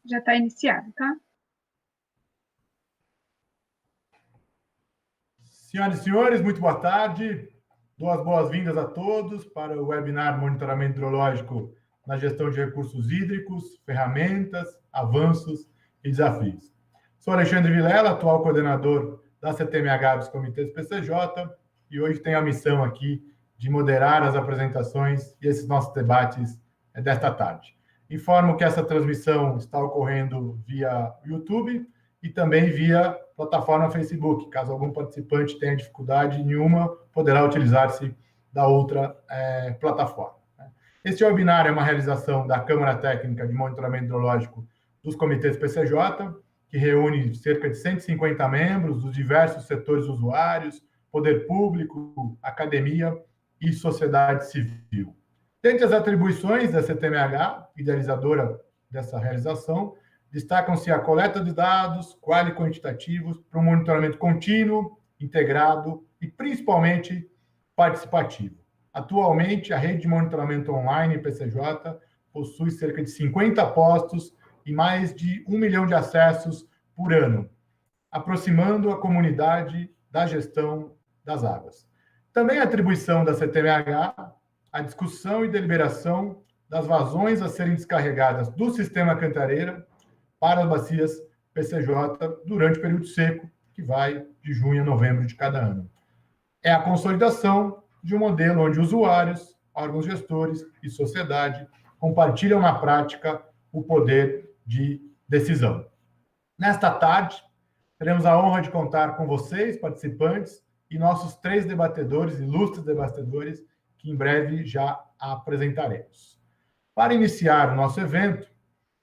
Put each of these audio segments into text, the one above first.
Já está iniciado, tá? Senhoras e senhores, muito boa tarde. Dou as boas-vindas a todos para o webinar Monitoramento Hidrológico na Gestão de Recursos Hídricos, Ferramentas, Avanços e Desafios. Sou Alexandre Vilela, atual coordenador da CTMH dos Comitês PCJ, e hoje tenho a missão aqui de moderar as apresentações e esses nossos debates desta tarde. Informo que essa transmissão está ocorrendo via YouTube e também via plataforma Facebook. Caso algum participante tenha dificuldade nenhuma, poderá utilizar-se da outra plataforma. Este webinar é uma realização da Câmara Técnica de Monitoramento Hidrológico dos Comitês PCJ, que reúne cerca de 150 membros dos diversos setores usuários, poder público, academia e sociedade civil. Dentre as atribuições da CTMH, idealizadora dessa realização, destacam-se a coleta de dados quali e quantitativos para um monitoramento contínuo, integrado e, principalmente, participativo. Atualmente, a rede de monitoramento online PCJ possui cerca de 50 postos e mais de 1 milhão de acessos por ano, aproximando a comunidade da gestão das águas. Também a atribuição da CTMH a discussão e deliberação das vazões a serem descarregadas do sistema Cantareira para as bacias PCJ durante o período seco, que vai de junho a novembro de cada ano. É a consolidação de um modelo onde usuários, órgãos gestores e sociedade compartilham na prática o poder de decisão. Nesta tarde, teremos a honra de contar com vocês, participantes, e nossos 3 debatedores, ilustres debatedores, que em breve já apresentaremos. Para iniciar o nosso evento,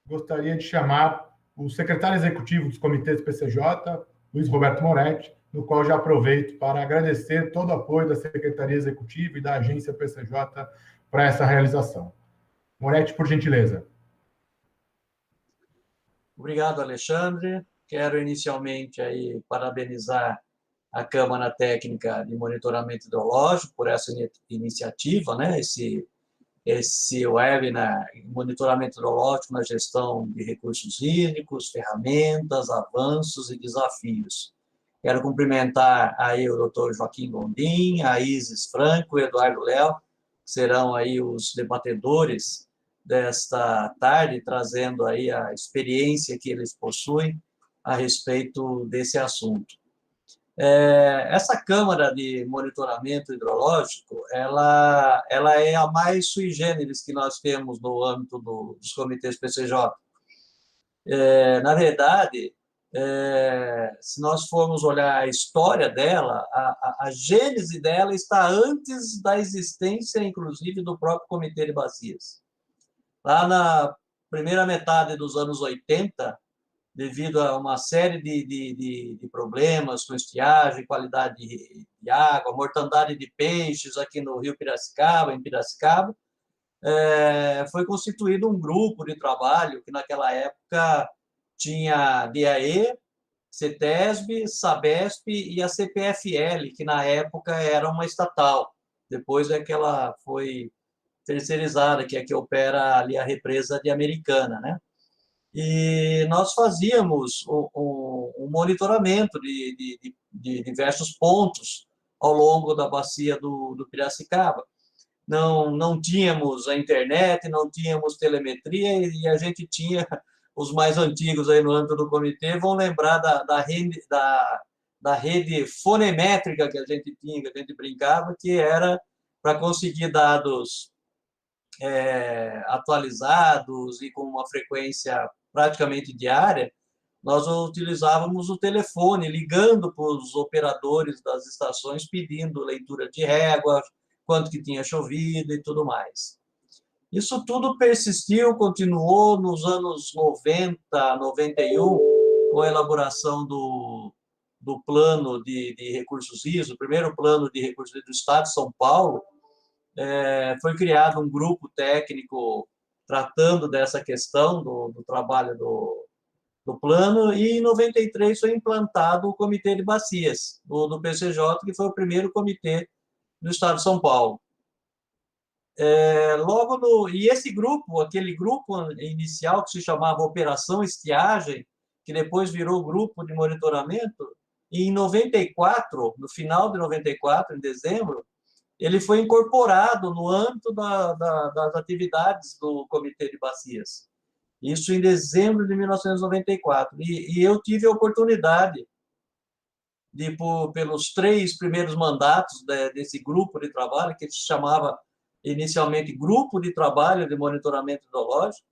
gostaria de chamar o secretário executivo dos comitês PCJ, Luiz Roberto Moretti, no qual já aproveito para agradecer todo o apoio da Secretaria Executiva e da Agência PCJ para essa realização. Moretti, por gentileza. Obrigado, Alexandre. Quero inicialmente aí parabenizar a Câmara Técnica de Monitoramento Hidrológico por essa iniciativa, né? Esse webinar, monitoramento hidrológico na gestão de recursos hídricos, ferramentas, avanços e desafios. Quero cumprimentar aí o Dr. Joaquim Gondim, a Isis Franco e o Eduardo Léo, que serão aí os debatedores desta tarde, trazendo aí a experiência que eles possuem a respeito desse assunto. Essa Câmara de Monitoramento Hidrológico, ela é a mais sui generis que nós temos no âmbito dos comitês PCJ. Na verdade, se nós formos olhar a história dela, a gênese dela está antes da existência, inclusive, do próprio Comitê de Bacias. Lá na primeira metade dos anos 80, devido a uma série de problemas com estiagem, qualidade de água, mortandade de peixes aqui no Rio Piracicaba, em Piracicaba, foi constituído um grupo de trabalho que, naquela época, tinha DAE, CETESB, SABESP e a CPFL, que, na época, era uma estatal. Depois é que ela foi terceirizada, que é que opera ali a represa de Americana, né? E nós fazíamos um monitoramento de diversos pontos ao longo da bacia do Piracicaba. Não tínhamos a internet, não tínhamos telemetria, e a gente tinha, os mais antigos aí no âmbito do comitê vão lembrar da rede fonemétrica que a gente tinha, que a gente brincava, que era para conseguir dados atualizados e com uma frequência praticamente diária, nós utilizávamos o telefone, ligando para os operadores das estações, pedindo leitura de régua, quanto que tinha chovido e tudo mais. Isso tudo persistiu, continuou nos anos 90, 91, com a elaboração do plano de recursos hídricos, o primeiro plano de recursos hídricos do Estado de São Paulo. Foi criado um grupo técnico tratando dessa questão do trabalho do plano, e em 93 foi implantado o Comitê de Bacias, do PCJ, que foi o primeiro comitê do Estado de São Paulo. E esse grupo, aquele grupo inicial que se chamava Operação Estiagem, que depois virou Grupo de Monitoramento, e em 94, no final de 94, em dezembro, ele foi incorporado no âmbito das atividades do Comitê de Bacias. Isso em dezembro de 1994. E eu tive a oportunidade de, pelos 3 primeiros mandatos desse grupo de trabalho, que se chamava inicialmente Grupo de Trabalho de Monitoramento Hidrológico,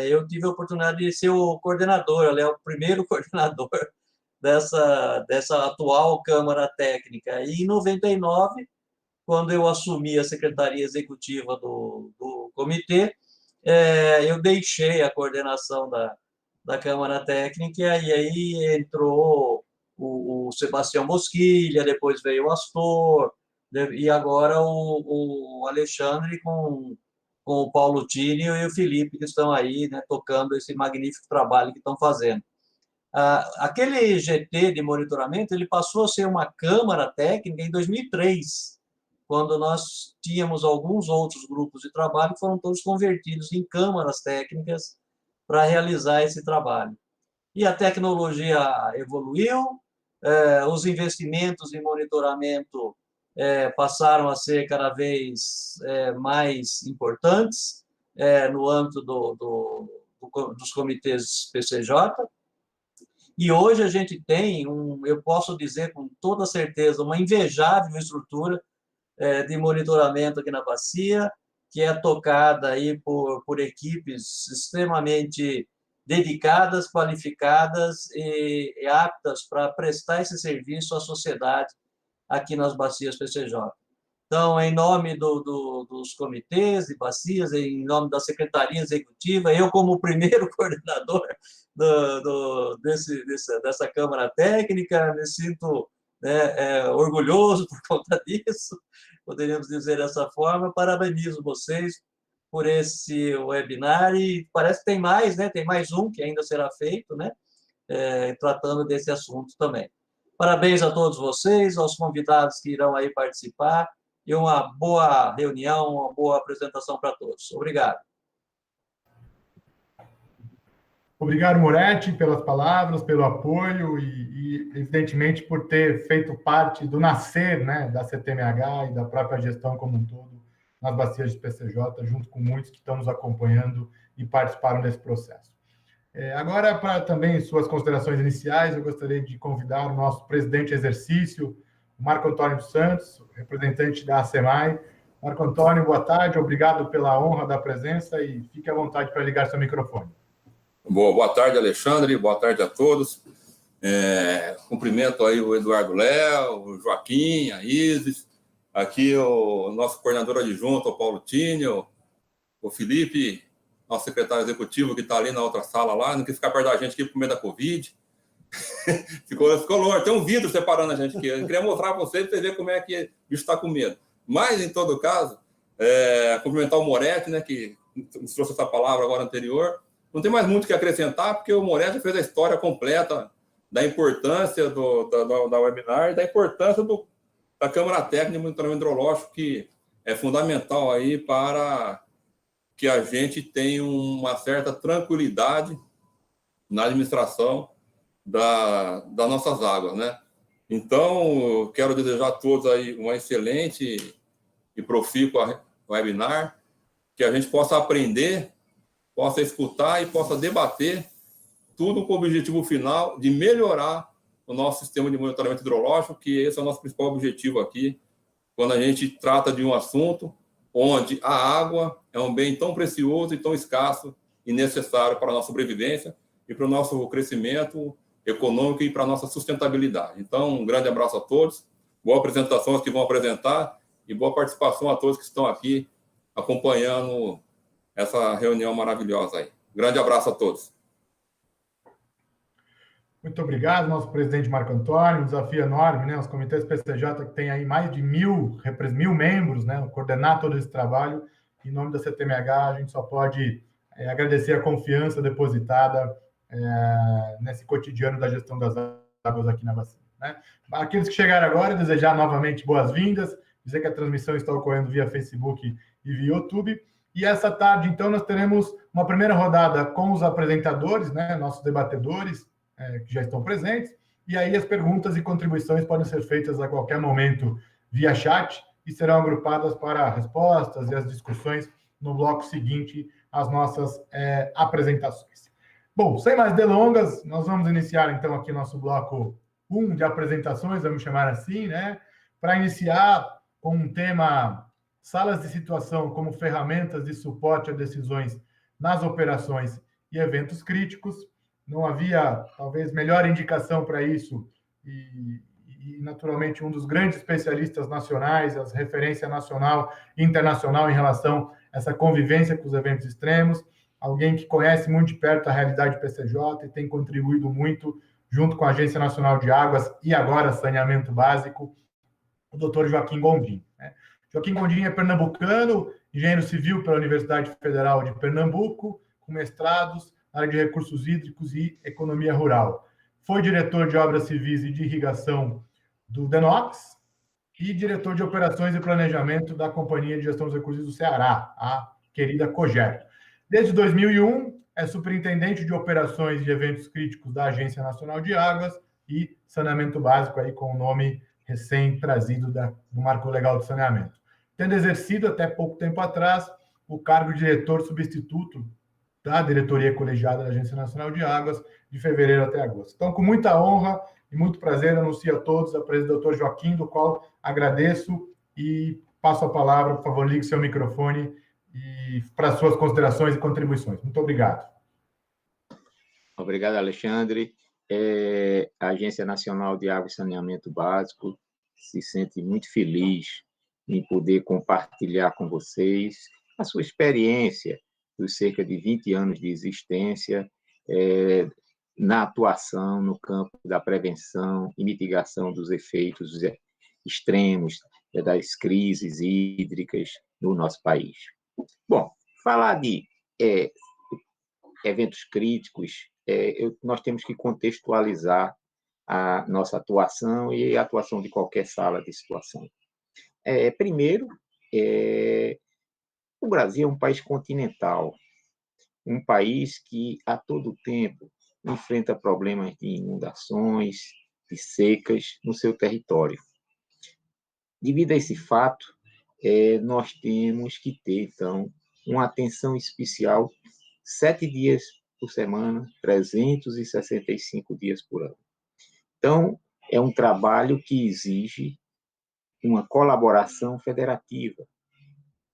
eu tive a oportunidade de ser o coordenador, o primeiro coordenador dessa atual Câmara Técnica. E em 99, quando eu assumi a Secretaria Executiva do Comitê, eu deixei a coordenação da Câmara Técnica, e aí entrou o Sebastião Bosquilha, depois veio o Astor, e agora o Alexandre com o Paulo Tínio e o Felipe, que estão aí, né, tocando esse magnífico trabalho que estão fazendo. Aquele GT de monitoramento, ele passou a ser uma Câmara Técnica em 2003, quando nós tínhamos alguns outros grupos de trabalho que foram todos convertidos em câmaras técnicas para realizar esse trabalho. E a tecnologia evoluiu, os investimentos em monitoramento passaram a ser cada vez mais importantes no âmbito dos comitês PCJ. E hoje a gente tem, eu posso dizer com toda certeza, uma invejável estrutura de monitoramento aqui na bacia, que é tocada aí por equipes extremamente dedicadas, qualificadas e aptas para prestar esse serviço à sociedade aqui nas bacias PCJ. Então, em nome dos comitês de bacias, em nome da Secretaria Executiva, eu, como primeiro coordenador dessa Câmara Técnica, me sinto orgulhoso por conta disso, poderíamos dizer dessa forma. Parabenizo vocês por esse webinar, e parece que tem mais, né? Tem mais um que ainda será feito, né? Tratando desse assunto também. Parabéns a todos vocês, aos convidados que irão aí participar, e uma boa reunião, uma boa apresentação para todos. Obrigado. Obrigado, Moretti, pelas palavras, pelo apoio e, evidentemente, por ter feito parte do nascer, né, da CTMH e da própria gestão como um todo nas bacias de PCJ, junto com muitos que estão nos acompanhando e participaram desse processo. Agora, para também suas considerações iniciais, eu gostaria de convidar o nosso presidente de exercício, Marco Antônio dos Santos, representante da ACEMAI. Marco Antônio, boa tarde, obrigado pela honra da presença e fique à vontade para ligar seu microfone. Boa tarde, Alexandre, boa tarde a todos. Cumprimento aí o Eduardo Léo, o Joaquim, a Isis, aqui o nosso coordenador adjunto, o Paulo Tínio, o Felipe, nosso secretário executivo, que está ali na outra sala lá, não quis ficar perto da gente aqui por medo da Covid. ficou longe, tem um vidro separando a gente aqui. Eu queria mostrar para vocês como é que o bicho está com medo. Mas, em todo caso, cumprimentar o Moretti, né, que nos trouxe essa palavra agora anterior. Não tem mais muito o que acrescentar, porque o Moretti fez a história completa da importância da webinar e da importância da Câmara Técnica de Monitoramento Hidrológico, que é fundamental aí para que a gente tenha uma certa tranquilidade na administração das nossas águas, né? Então, eu quero desejar a todos aí uma excelente e profícua webinar, que a gente possa aprender, possa escutar e possa debater, tudo com o objetivo final de melhorar o nosso sistema de monitoramento hidrológico, que esse é o nosso principal objetivo aqui, quando a gente trata de um assunto onde a água é um bem tão precioso e tão escasso e necessário para a nossa sobrevivência e para o nosso crescimento econômico e para a nossa sustentabilidade. Então, um grande abraço a todos, boa apresentação aos que vão apresentar e boa participação a todos que estão aqui acompanhando essa reunião maravilhosa aí. Grande abraço a todos. Muito obrigado, nosso presidente Marco Antônio. Um desafio enorme, né? Os comitês PCJ, que tem aí mais de 1.000 membros, né? Coordenar todo esse trabalho. Em nome da CTMH, a gente só pode agradecer a confiança depositada nesse cotidiano da gestão das águas aqui na bacia, né? Aqueles que chegaram agora, desejar novamente boas-vindas. dizer que a transmissão está ocorrendo via Facebook e via YouTube. E essa tarde, então, nós teremos uma primeira rodada com os apresentadores, né, nossos debatedores, que já estão presentes, e aí as perguntas e contribuições podem ser feitas a qualquer momento via chat e serão agrupadas para respostas e as discussões no bloco seguinte às nossas apresentações. Bom, sem mais delongas, nós vamos iniciar, então, aqui nosso bloco 1 de apresentações, vamos chamar assim, né, para iniciar com um tema salas de situação como ferramentas de suporte a decisões nas operações e eventos críticos. Não havia, talvez, melhor indicação para isso e, naturalmente, um dos grandes especialistas nacionais, as referência nacional e internacional em relação a essa convivência com os eventos extremos, alguém que conhece muito de perto a realidade PCJ e tem contribuído muito junto com a Agência Nacional de Águas e agora Saneamento Básico, o doutor Joaquim Gondim. Joaquim Gondim é pernambucano, engenheiro civil pela Universidade Federal de Pernambuco, com mestrados na área de recursos hídricos e economia rural. Foi diretor de obras civis e de irrigação do DENOX e diretor de operações e planejamento da Companhia de Gestão dos Recursos do Ceará, a querida COGER. Desde 2001, é superintendente de operações e eventos críticos da Agência Nacional de Águas e Saneamento Básico, aí com o nome recém-trazido do Marco Legal de Saneamento. Tendo exercido, até pouco tempo atrás, o cargo de diretor substituto da diretoria colegiada da Agência Nacional de Águas, de fevereiro até agosto. Então, com muita honra e muito prazer, anuncio a todos a presença do doutor Joaquim, do qual agradeço e passo a palavra. Por favor, ligue seu microfone e para suas considerações e contribuições. Muito obrigado. Obrigado, Alexandre. A Agência Nacional de Água e Saneamento Básico se sente muito feliz em poder compartilhar com vocês a sua experiência dos cerca de 20 anos de existência na atuação no campo da prevenção e mitigação dos efeitos extremos das crises hídricas no nosso país. Bom, falar de eventos críticos, nós temos que contextualizar a nossa atuação e a atuação de qualquer sala de situação. Primeiro, o Brasil é um país continental, um país que, a todo tempo, enfrenta problemas de inundações, de secas no seu território. Devido a esse fato, nós temos que ter, então, uma atenção especial 7 dias por semana, 365 dias por ano. Então, é um trabalho que exige uma colaboração federativa,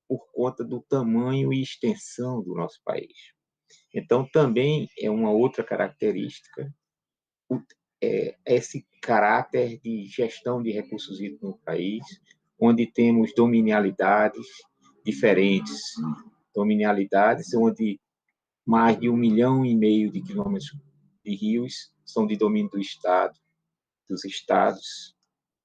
por conta do tamanho e extensão do nosso país. Então, também é uma outra característica, esse caráter de gestão de recursos hídricos no país, onde temos dominialidades diferentes, dominialidades onde mais de 1,5 milhão de quilômetros de rios são de domínio do Estado, dos estados,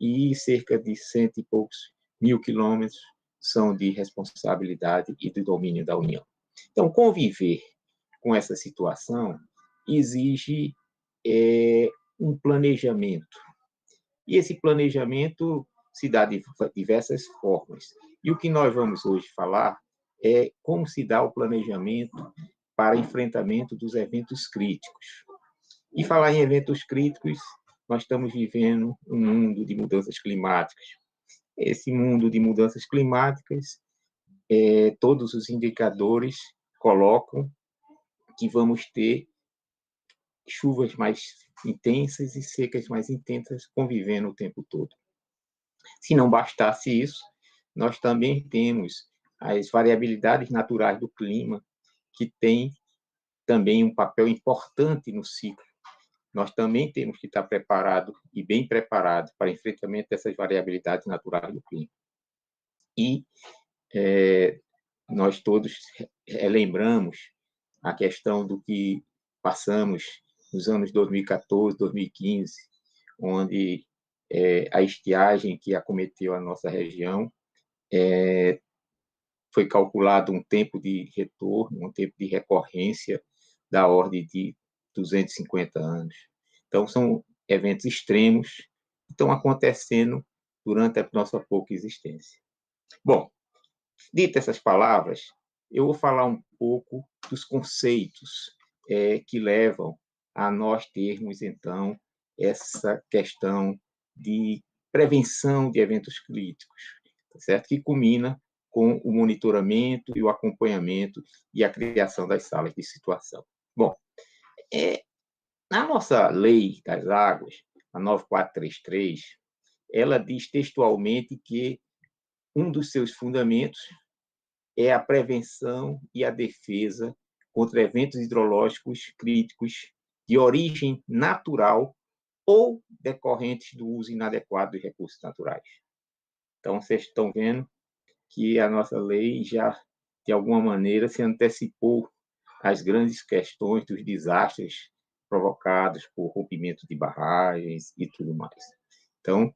e cerca de 100 e poucos mil quilômetros são de responsabilidade e de domínio da União. Então, conviver com essa situação exige um planejamento. E esse planejamento se dá de diversas formas. E o que nós vamos hoje falar é como se dá o planejamento para enfrentamento dos eventos críticos. E falar em eventos críticos, nós estamos vivendo um mundo de mudanças climáticas. Esse mundo de mudanças climáticas, todos os indicadores colocam que vamos ter chuvas mais intensas e secas mais intensas convivendo o tempo todo. Se não bastasse isso, nós também temos as variabilidades naturais do clima, que tem também um papel importante no ciclo. Nós também temos que estar preparados e bem preparados para o enfrentamento dessas variabilidades naturais do clima. E nós todos lembramos a questão do que passamos nos anos 2014, 2015, onde a estiagem que acometeu a nossa região foi calculado um tempo de retorno, um tempo de recorrência da ordem de 250 anos. Então, são eventos extremos que estão acontecendo durante a nossa pouca existência. Bom, ditas essas palavras, eu vou falar um pouco dos conceitos que levam a nós termos, então, essa questão de prevenção de eventos críticos, tá certo? Que culmina com o monitoramento e o acompanhamento e a criação das salas de situação. Bom, na nossa lei das águas, a 9433, ela diz textualmente que um dos seus fundamentos é a prevenção e a defesa contra eventos hidrológicos críticos de origem natural ou decorrentes do uso inadequado dos recursos naturais. Então, vocês estão vendo que a nossa lei já, de alguma maneira, se antecipou às grandes questões dos desastres provocados por rompimento de barragens e tudo mais. Então,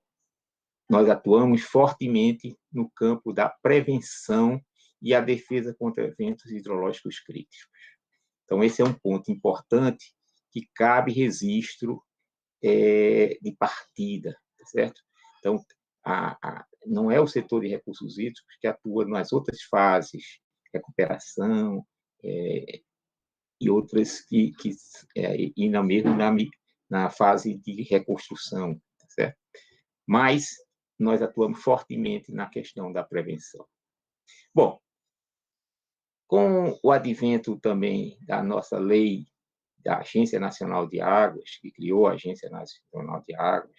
nós atuamos fortemente no campo da prevenção e a defesa contra eventos hidrológicos críticos. Então, esse é um ponto importante que cabe registro de partida, tá certo? Então, não é o setor de recursos hídricos que atua nas outras fases, recuperação e outras e na fase de reconstrução, tá certo? Mas nós atuamos fortemente na questão da prevenção. Bom, com o advento também da nossa lei da Agência Nacional de Águas, que criou a Agência Nacional de Águas,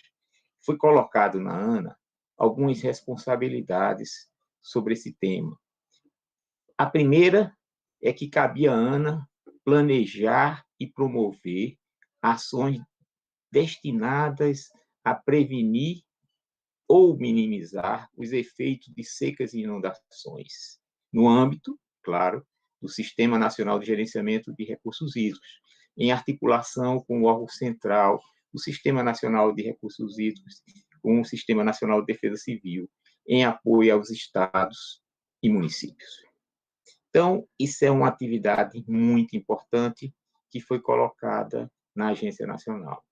foi colocado na ANA algumas responsabilidades sobre esse tema. A primeira é que cabia à ANA planejar e promover ações destinadas a prevenir ou minimizar os efeitos de secas e inundações, no âmbito, claro, do Sistema Nacional de Gerenciamento de Recursos Hídricos, em articulação com o órgão central, o Sistema Nacional de Recursos Hídricos, com o Sistema Nacional de Defesa Civil, em apoio aos estados e municípios. Então, isso é uma atividade muito importante que foi colocada na Agência Nacional.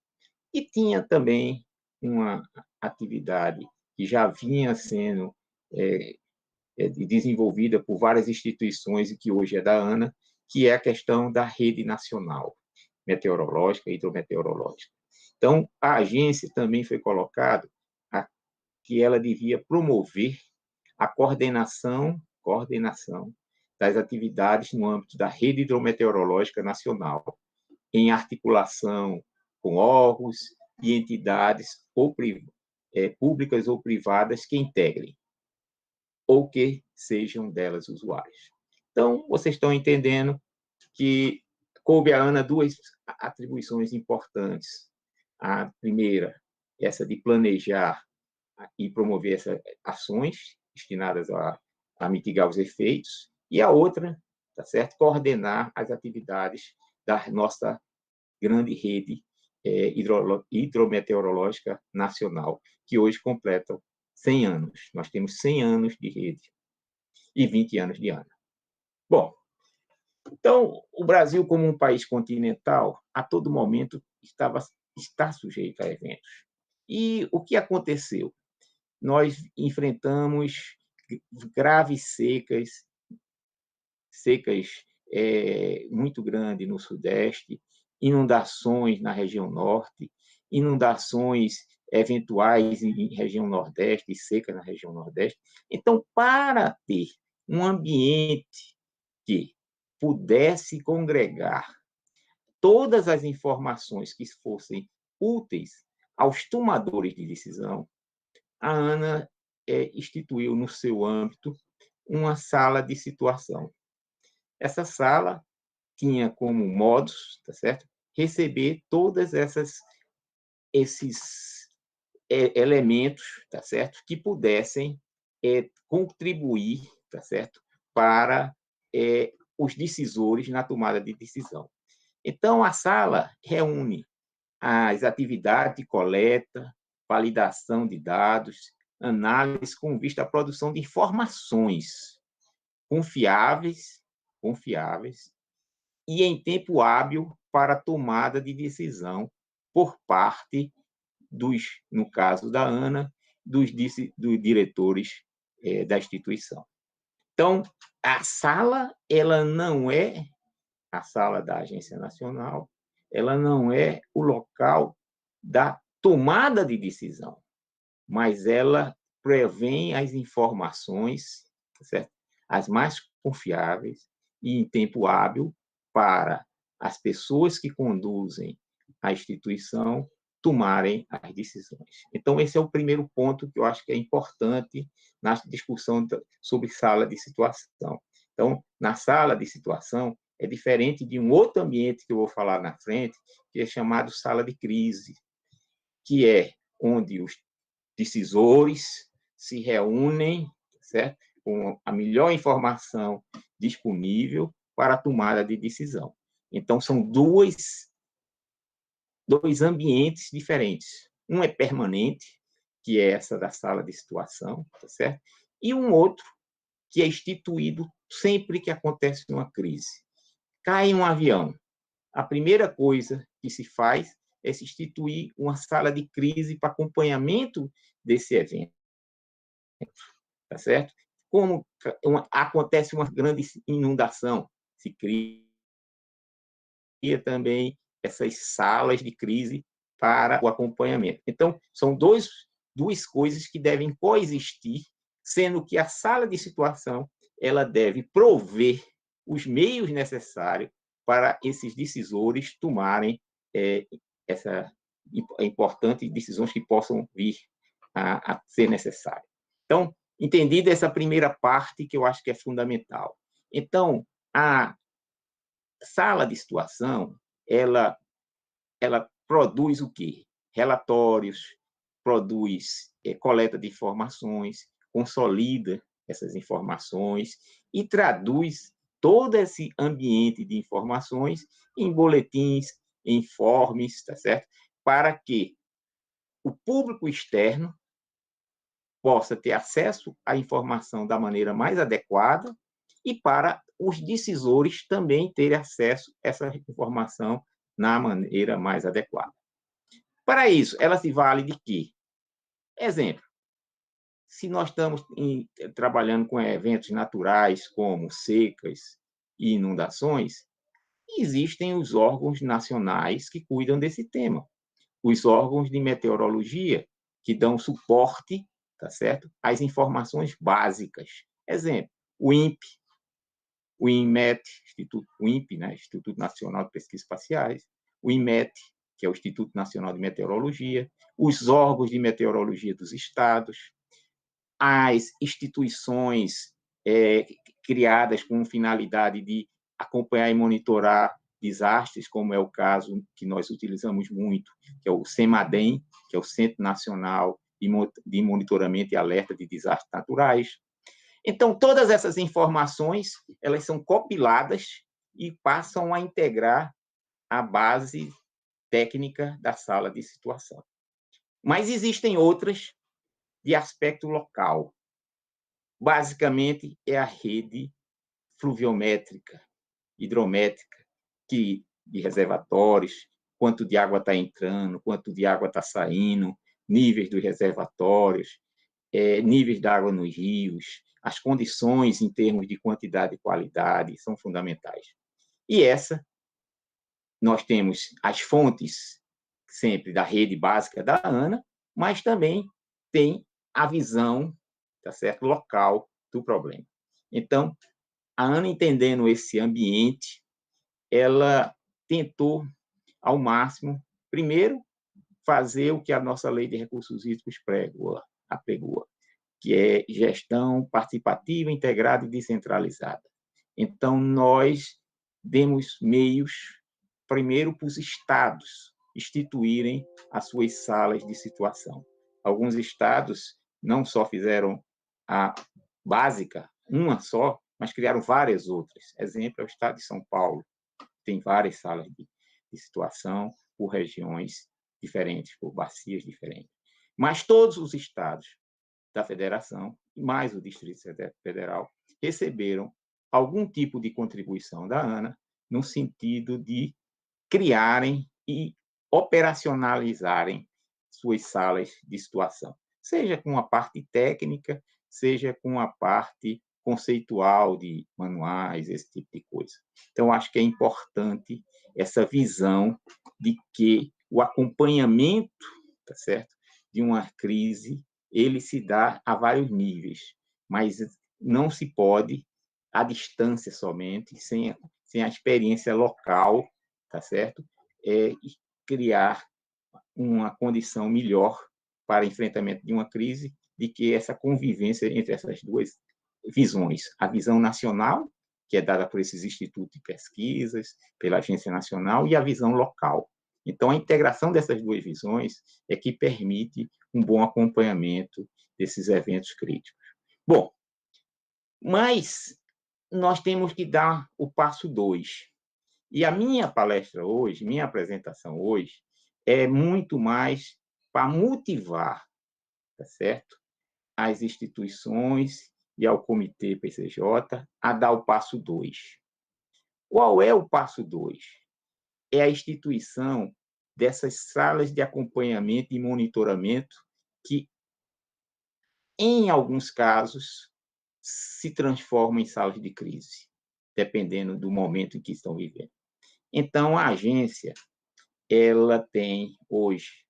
E tinha também uma atividade que já vinha sendo desenvolvida por várias instituições e que hoje é da ANA, que é a questão da rede nacional meteorológica e hidrometeorológica. Então, a agência também foi colocada que ela devia promover a coordenação das atividades no âmbito da rede hidrometeorológica nacional, em articulação com órgãos e entidades públicas ou privadas que integrem, ou que sejam delas usuários. Então, vocês estão entendendo que coube à ANA duas atribuições importantes. A primeira, essa de planejar e promover essas ações destinadas a mitigar os efeitos, e a outra, tá certo? Coordenar as atividades da nossa grande rede hidrometeorológica nacional, que hoje completam 100 anos. Nós temos 100 anos de rede e 20 anos de ANA. Bom, então, o Brasil, como um país continental, a todo momento está sujeito a eventos. E o que aconteceu? Nós enfrentamos graves secas muito grandes no Sudeste, inundações na região Norte, inundações eventuais em região Nordeste, e seca na região Nordeste. Então, para ter um ambiente que pudesse congregar todas as informações que fossem úteis aos tomadores de decisão, a ANA instituiu no seu âmbito uma sala de situação. Essa sala tinha como modus, tá certo? Receber todas esses elementos, tá certo? Que pudessem contribuir, tá certo? Para os decisores na tomada de decisão. Então, a sala reúne as atividades de coleta, validação de dados, análise com vista à produção de informações confiáveis e em tempo hábil para a tomada de decisão por parte no caso da ANA, dos diretores da instituição. Então, a sala, ela não é a sala da Agência Nacional, ela não é o local da tomada de decisão, mas ela prevém as informações, certo? As mais confiáveis e em tempo hábil para as pessoas que conduzem a instituição tomarem as decisões. Então, esse é o primeiro ponto que eu acho que é importante na discussão sobre sala de situação. Então, na sala de situação, é diferente de um outro ambiente que eu vou falar na frente, que é chamado sala de crise, que é onde os decisores se reúnem, certo? Com a melhor informação disponível para a tomada de decisão. Então, são dois ambientes diferentes. Um é permanente, que é essa da sala de situação, tá certo? E um outro que é instituído sempre que acontece uma crise. Cai um avião. A primeira coisa que se faz é se instituir uma sala de crise para acompanhamento desse evento. Tá certo? Como acontece uma grande inundação, se cria também essas salas de crise para o acompanhamento. Então, são duas coisas que devem coexistir, sendo que a sala de situação ela deve prover os meios necessários para esses decisores tomarem essa importante decisões que possam vir a ser necessárias. Então, entendida essa primeira parte, que eu acho que é fundamental. Então, a sala de situação, ela produz o quê? Relatórios, produz coleta de informações, consolida essas informações e traduz todo esse ambiente de informações em boletins, em informes, tá certo? Para que o público externo possa ter acesso à informação da maneira mais adequada e para os decisores também terem acesso a essa informação na maneira mais adequada. Para isso, ela se vale de quê? Exemplo, se nós estamos trabalhando com eventos naturais, como secas e inundações, existem os órgãos nacionais que cuidam desse tema. Os órgãos de meteorologia, que dão suporte, tá certo? Às informações básicas. Exemplo, o INPE, o INMET, o INPE, né? Instituto Nacional de Pesquisas Espaciais, o INMET, que é o Instituto Nacional de Meteorologia, os órgãos de meteorologia dos estados, as instituições criadas com finalidade de acompanhar e monitorar desastres, como é o caso que nós utilizamos muito, que é o CEMADEM, que é o Centro Nacional de Monitoramento e Alerta de Desastres Naturais. Então, todas essas informações, elas são compiladas e passam a integrar a base técnica da sala de situação. Mas existem outras de aspecto local. Basicamente, é a rede fluviométrica, hidrométrica, de reservatórios, quanto de água está entrando, quanto de água está saindo, níveis dos reservatórios, níveis da água nos rios, as condições em termos de quantidade e qualidade são fundamentais. E nós temos as fontes sempre da rede básica da ANA, mas também tem a visão, tá certo, local do problema. Então, a ANA, entendendo esse ambiente, ela tentou, ao máximo, primeiro, fazer o que a nossa Lei de Recursos Hídricos apregou, que é gestão participativa, integrada e descentralizada. Então, nós demos meios, primeiro, para os estados instituírem as suas salas de situação. Alguns estados não só fizeram a básica, uma só, mas criaram várias outras. Exemplo é o estado de São Paulo, tem várias salas de situação por regiões diferentes, por bacias diferentes. Mas todos os estados da federação, mais o Distrito Federal, receberam algum tipo de contribuição da ANA no sentido de criarem e operacionalizarem suas salas de situação. seja com a parte técnica, seja com a parte conceitual de manuais, esse tipo de coisa. Então, acho que é importante essa visão de que o acompanhamento, tá certo, de uma crise, ele se dá a vários níveis, mas não se pode, à distância somente, sem a experiência local, tá certo, criar uma condição melhor para enfrentamento de uma crise, de que essa convivência entre essas duas visões, a visão nacional, que é dada por esses institutos de pesquisas, pela Agência Nacional, e a visão local. Então, a integração dessas duas visões é que permite um bom acompanhamento desses eventos críticos. Bom, mas nós temos que dar o passo 2. E a minha palestra hoje, minha apresentação hoje, é muito mais para motivar, tá certo, as instituições e ao Comitê PCJ a dar o passo 2. Qual é o passo 2? É a instituição dessas salas de acompanhamento e monitoramento que, em alguns casos, se transformam em salas de crise, dependendo do momento em que estão vivendo. Então, a agência ela tem hoje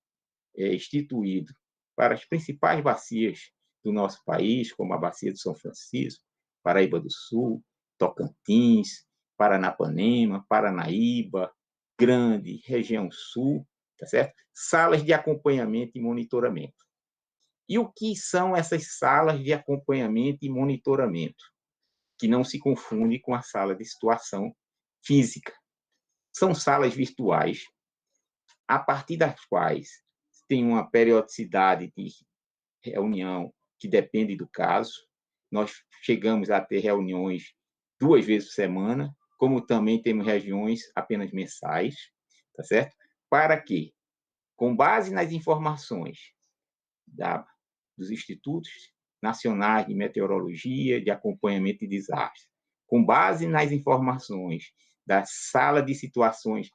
instituído para as principais bacias do nosso país, como a Bacia do São Francisco, Paraíba do Sul, Tocantins, Paranapanema, Paranaíba, Grande, Região Sul, tá certo? Salas de acompanhamento e monitoramento. E o que são essas salas de acompanhamento e monitoramento? Que não se confunde com a sala de situação física. São salas virtuais, a partir das quais tem uma periodicidade de reunião que depende do caso. Nós chegamos a ter reuniões 2 vezes por semana, como também temos reuniões apenas mensais, tá certo? Para que, com base nas informações dos institutos nacionais de meteorologia, de acompanhamento de desastres, com base nas informações da sala de situações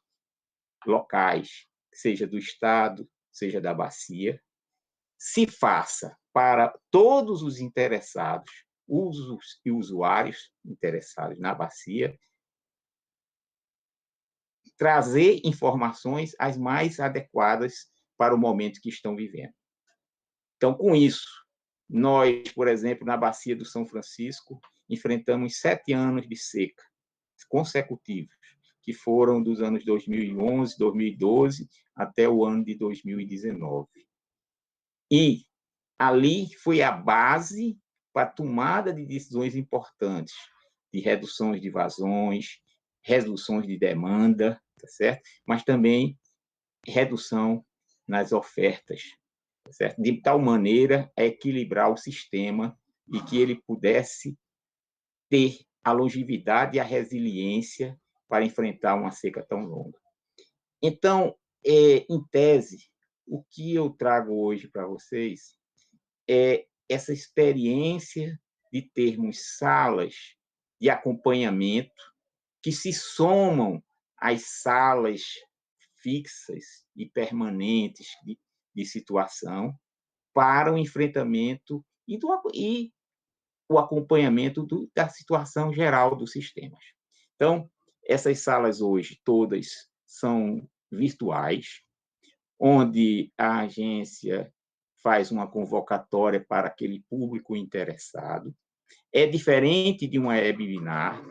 locais, seja do Estado, seja da bacia, se faça para todos os interessados, usos e usuários interessados na bacia, trazer informações as mais adequadas para o momento que estão vivendo. Então, com isso, nós, por exemplo, na bacia do São Francisco, enfrentamos 7 anos de seca consecutivos, que foram dos anos 2011, 2012 até o ano de 2019. E ali foi a base para a tomada de decisões importantes, de reduções de vazões, reduções de demanda, tá certo? Mas também redução nas ofertas, tá certo? De tal maneira a equilibrar o sistema e que ele pudesse ter a longevidade e a resiliência para enfrentar uma seca tão longa. Então, em tese, o que eu trago hoje para vocês é essa experiência de termos salas de acompanhamento que se somam às salas fixas e permanentes de situação para o enfrentamento e o acompanhamento da situação geral dos sistemas. Então, essas salas hoje todas são virtuais, onde a agência faz uma convocatória para aquele público interessado. É diferente de uma webinar,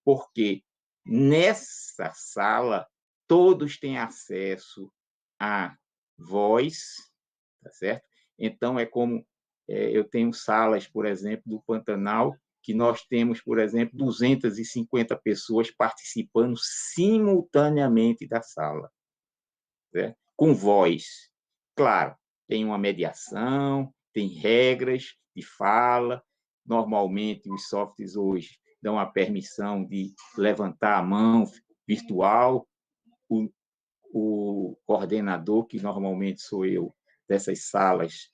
porque nessa sala todos têm acesso à voz, tá certo? Então, é como eu tenho salas, por exemplo, do Pantanal, que nós temos, por exemplo, 250 pessoas participando simultaneamente da sala, certo? Com voz. Claro, tem uma mediação, tem regras de fala. Normalmente, os softwares hoje dão a permissão de levantar a mão virtual. O coordenador, que normalmente sou eu, dessas salas,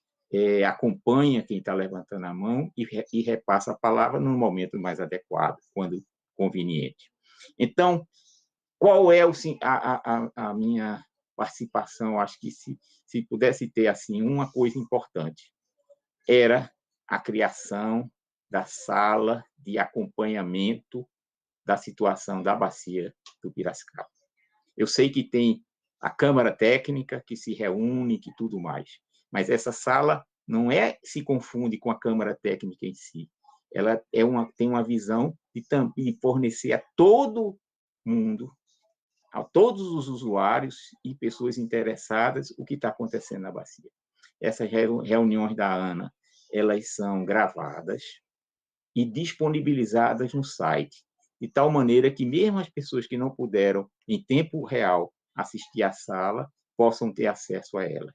acompanha quem está levantando a mão e repassa a palavra no momento mais adequado, quando conveniente. Então, qual é a minha participação? Acho que se pudesse ter assim uma coisa importante, era a criação da sala de acompanhamento da situação da bacia do Piracicaba. Eu sei que tem a Câmara Técnica que se reúne, que tudo mais, mas essa sala não se confunde com a Câmara Técnica em si. Ela tem uma visão de fornecer a todo mundo, a todos os usuários e pessoas interessadas, o que está acontecendo na bacia. Essas reuniões da ANA, elas são gravadas e disponibilizadas no site, de tal maneira que mesmo as pessoas que não puderam, em tempo real, assistir à sala, possam ter acesso a elas.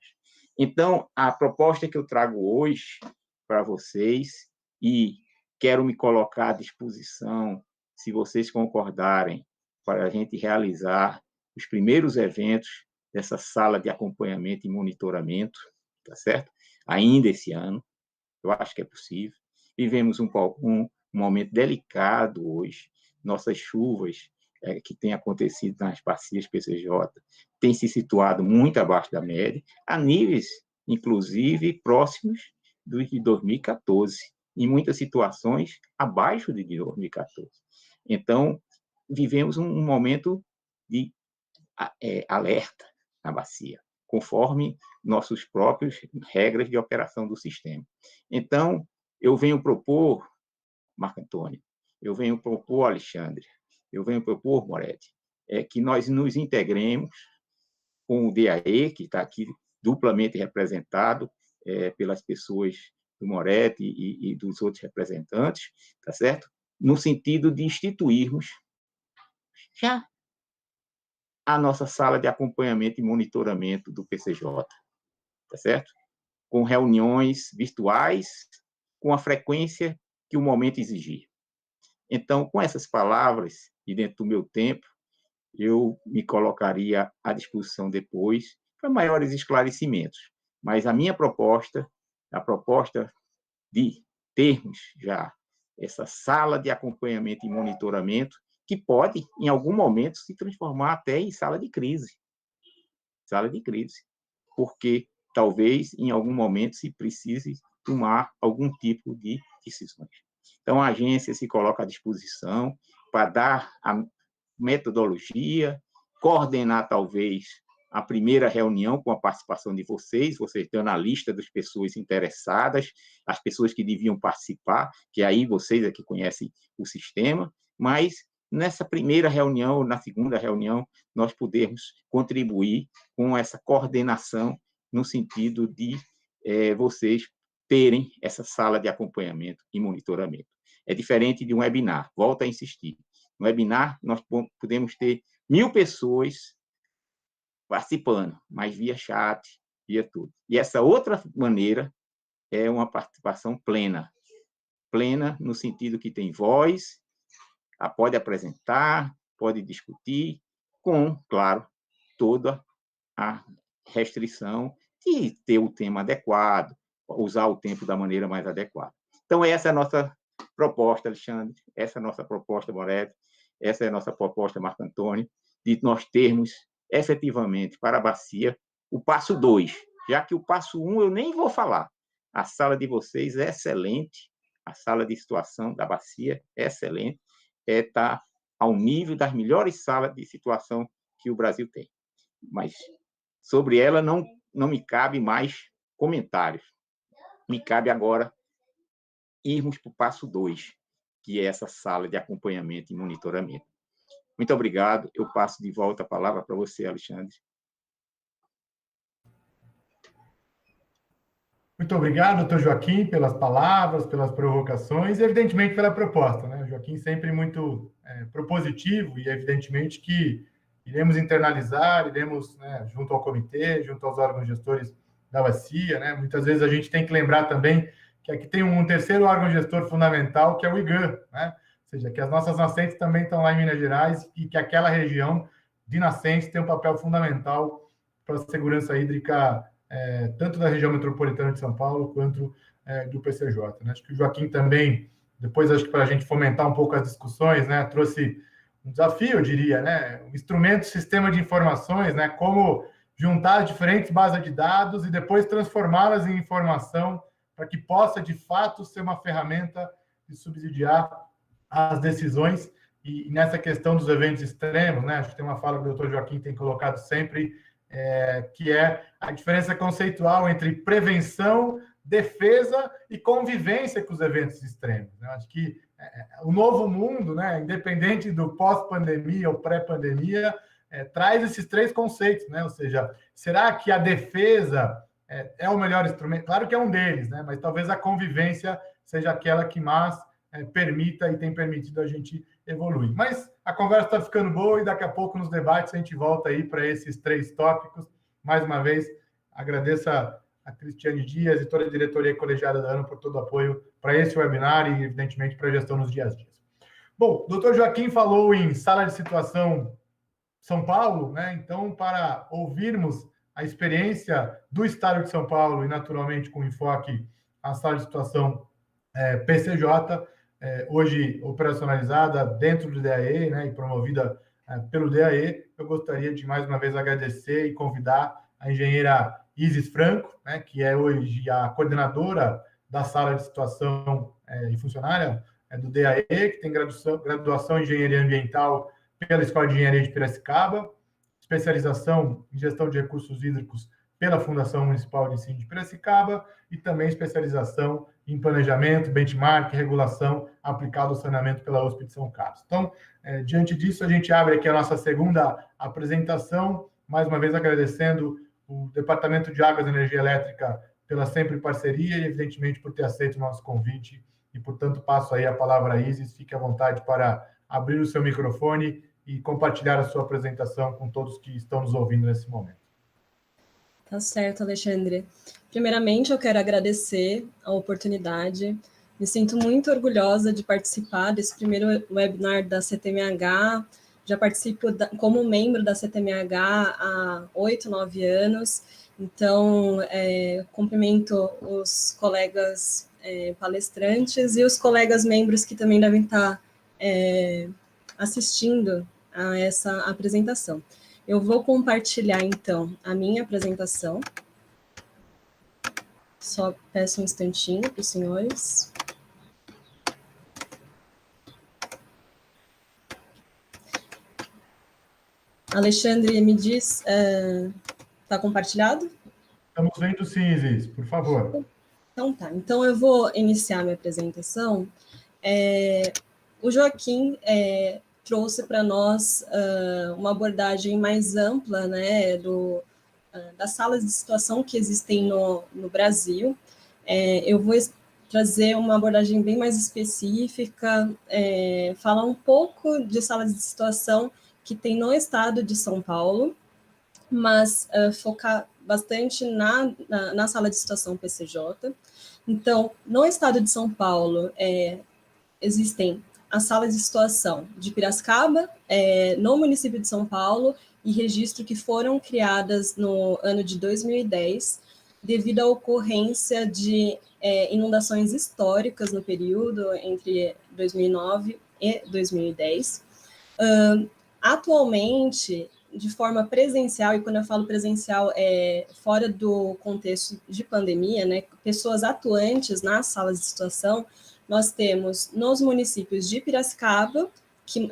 Então, a proposta que eu trago hoje para vocês, e quero me colocar à disposição, se vocês concordarem, para a gente realizar os primeiros eventos dessa sala de acompanhamento e monitoramento, tá certo? Ainda esse ano, eu acho que é possível. Vivemos um momento delicado hoje. Nossas chuvas que têm acontecido nas bacias PCJ têm se situado muito abaixo da média, a níveis, inclusive, próximos dos de 2014, em muitas situações abaixo de 2014. Então, vivemos um momento de alerta na bacia, conforme nossas próprias regras de operação do sistema. Então, eu venho propor, Marco Antônio, eu venho propor, Alexandre, eu venho propor, Moretti, que nós nos integremos com o DAE, que está aqui duplamente representado pelas pessoas do Moretti e dos outros representantes, tá certo? No sentido de instituirmos já a nossa sala de acompanhamento e monitoramento do PCJ, tá certo? Com reuniões virtuais, com a frequência que o momento exigir. Então, com essas palavras, e dentro do meu tempo, eu me colocaria à disposição depois para maiores esclarecimentos. Mas a minha proposta, a proposta de termos já essa sala de acompanhamento e monitoramento, que pode, em algum momento, se transformar até em sala de crise. Sala de crise. Porque, talvez, em algum momento, se precise tomar algum tipo de decisões. Então, a agência se coloca à disposição para dar a metodologia, coordenar, talvez, a primeira reunião com a participação de vocês dando a lista das pessoas interessadas, as pessoas que deviam participar, que aí vocês é que conhecem o sistema, mas nessa primeira reunião, na segunda reunião, nós podermos contribuir com essa coordenação no sentido de vocês terem essa sala de acompanhamento e monitoramento. É diferente de um webinar, volto a insistir. No webinar, nós podemos ter 1.000 pessoas participando, mas via chat, via tudo. E essa outra maneira é uma participação plena. Plena no sentido que tem voz, pode apresentar, pode discutir, com, claro, toda a restrição de ter o tema adequado, usar o tempo da maneira mais adequada. Então, essa é a nossa proposta, Alexandre, essa é a nossa proposta, Moretti, essa é a nossa proposta, Marco Antônio, de nós termos, efetivamente, para a bacia, o passo 2, já que o passo 1 eu nem vou falar. A sala de vocês é excelente, a sala de situação da bacia é excelente, está ao nível das melhores salas de situação que o Brasil tem. Mas sobre ela não me cabe mais comentários. Me cabe agora irmos para o passo 2, que é essa sala de acompanhamento e monitoramento. Muito obrigado. Eu passo de volta a palavra para você, Alexandre. Muito obrigado, doutor Joaquim, pelas palavras, pelas provocações e, evidentemente, pela proposta, né? O Joaquim sempre muito propositivo e, evidentemente, que iremos internalizar, iremos, né, junto ao comitê, junto aos órgãos gestores da bacia, né? Muitas vezes a gente tem que lembrar também que aqui tem um terceiro órgão gestor fundamental, que é o IGAN, né? Ou seja, que as nossas nascentes também estão lá em Minas Gerais e que aquela região de nascentes tem um papel fundamental para a segurança hídrica, tanto da região metropolitana de São Paulo quanto do PCJ. Né? Acho que o Joaquim também, depois, acho que para a gente fomentar um pouco as discussões, né, trouxe um desafio, eu diria, né? Um instrumento, sistema de informações, né? Como juntar diferentes bases de dados e depois transformá-las em informação para que possa, de fato, ser uma ferramenta de subsidiar as decisões. E nessa questão dos eventos extremos, né, acho que tem uma fala que o Dr. Joaquim tem colocado sempre, que é a diferença conceitual entre prevenção, defesa e convivência com os eventos extremos. Eu acho que o novo mundo, né, independente do pós-pandemia ou pré-pandemia, traz esses três conceitos, né? Ou seja, será que a defesa é o melhor instrumento? Claro que é um deles, né? Mas talvez a convivência seja aquela que mais permita e tem permitido a gente evoluir. Mas a conversa está ficando boa e daqui a pouco nos debates a gente volta aí para esses três tópicos. Mais uma vez, agradeço a Cristiane Dias e toda a diretoria colegiada da ANO por todo o apoio para esse webinar e, evidentemente, para a gestão nos dias a dias. Bom, o doutor Joaquim falou em sala de situação São Paulo, né? Então, para ouvirmos a experiência do Estado de São Paulo e, naturalmente, com enfoque à sala de situação PCJ, hoje operacionalizada dentro do DAE, né, e promovida pelo DAE, eu gostaria de, mais uma vez, agradecer e convidar a engenheira Isis Franco, né, que é hoje a coordenadora da sala de situação e funcionária do DAE, que tem graduação em Engenharia Ambiental pela Escola de Engenharia de Piracicaba, especialização em Gestão de Recursos Hídricos pela Fundação Municipal de Ensino de Piracicaba e também especialização em Planejamento, Benchmark e Regulação aplicado ao saneamento pela USP de São Carlos. Então, diante disso, a gente abre aqui a nossa segunda apresentação, mais uma vez agradecendo o Departamento de Águas e Energia Elétrica pela sempre parceria e, evidentemente, por ter aceito o nosso convite. E, portanto, passo aí a palavra a Isis. Fique à vontade para abrir o seu microfone e compartilhar a sua apresentação com todos que estão nos ouvindo nesse momento. Tá certo, Alexandre. Primeiramente, eu quero agradecer a oportunidade. Me sinto muito orgulhosa de participar desse primeiro webinar da CTMH. Já participo como membro da CTMH há 8, 9 anos. Então, cumprimento os colegas palestrantes e os colegas membros que também devem estar assistindo a essa apresentação. Eu vou compartilhar, então, a minha apresentação. Só peço um instantinho para os senhores. Alexandre, me diz, está compartilhado? Estamos vendo sim, Isis, por favor. Então tá, então eu vou iniciar minha apresentação. O Joaquim trouxe para nós uma abordagem mais ampla, né, das salas de situação que existem no Brasil. Eu vou trazer uma abordagem bem mais específica, falar um pouco de salas de situação que tem no estado de São Paulo, mas focar bastante na sala de situação PCJ. Então, no estado de São Paulo, existem as salas de situação de Piracicaba, no município de São Paulo, e registro que foram criadas no ano de 2010, devido à ocorrência de inundações históricas no período entre 2009 e 2010. Atualmente, de forma presencial, e quando eu falo presencial, fora do contexto de pandemia, né, pessoas atuantes nas salas de situação, nós temos nos municípios de Piracicaba, que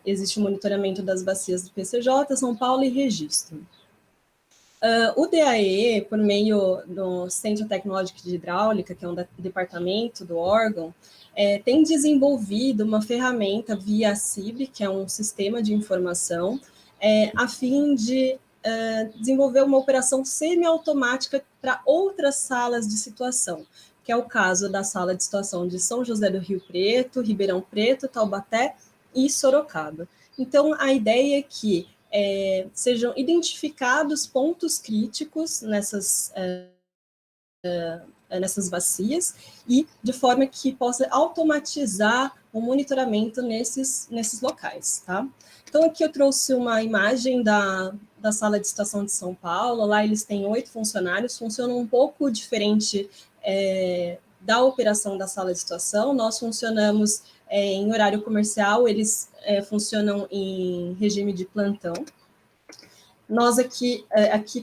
existe o monitoramento das bacias do PCJ, São Paulo e registro. O DAE, por meio do Centro Tecnológico de Hidráulica, que é um departamento do órgão, tem desenvolvido uma ferramenta via CIB, que é um sistema de informação, a fim de desenvolver uma operação semiautomática para outras salas de situação, que é o caso da sala de situação de São José do Rio Preto, Ribeirão Preto, Taubaté e Sorocaba. Então, a ideia é que sejam identificados pontos críticos nessas bacias e de forma que possa automatizar o monitoramento nesses locais, tá? Então, aqui eu trouxe uma imagem da sala de situação de São Paulo. Lá eles têm 8 funcionários, funcionam um pouco diferente da operação da sala de situação. Nós funcionamos em horário comercial, eles funcionam em regime de plantão. Nós aqui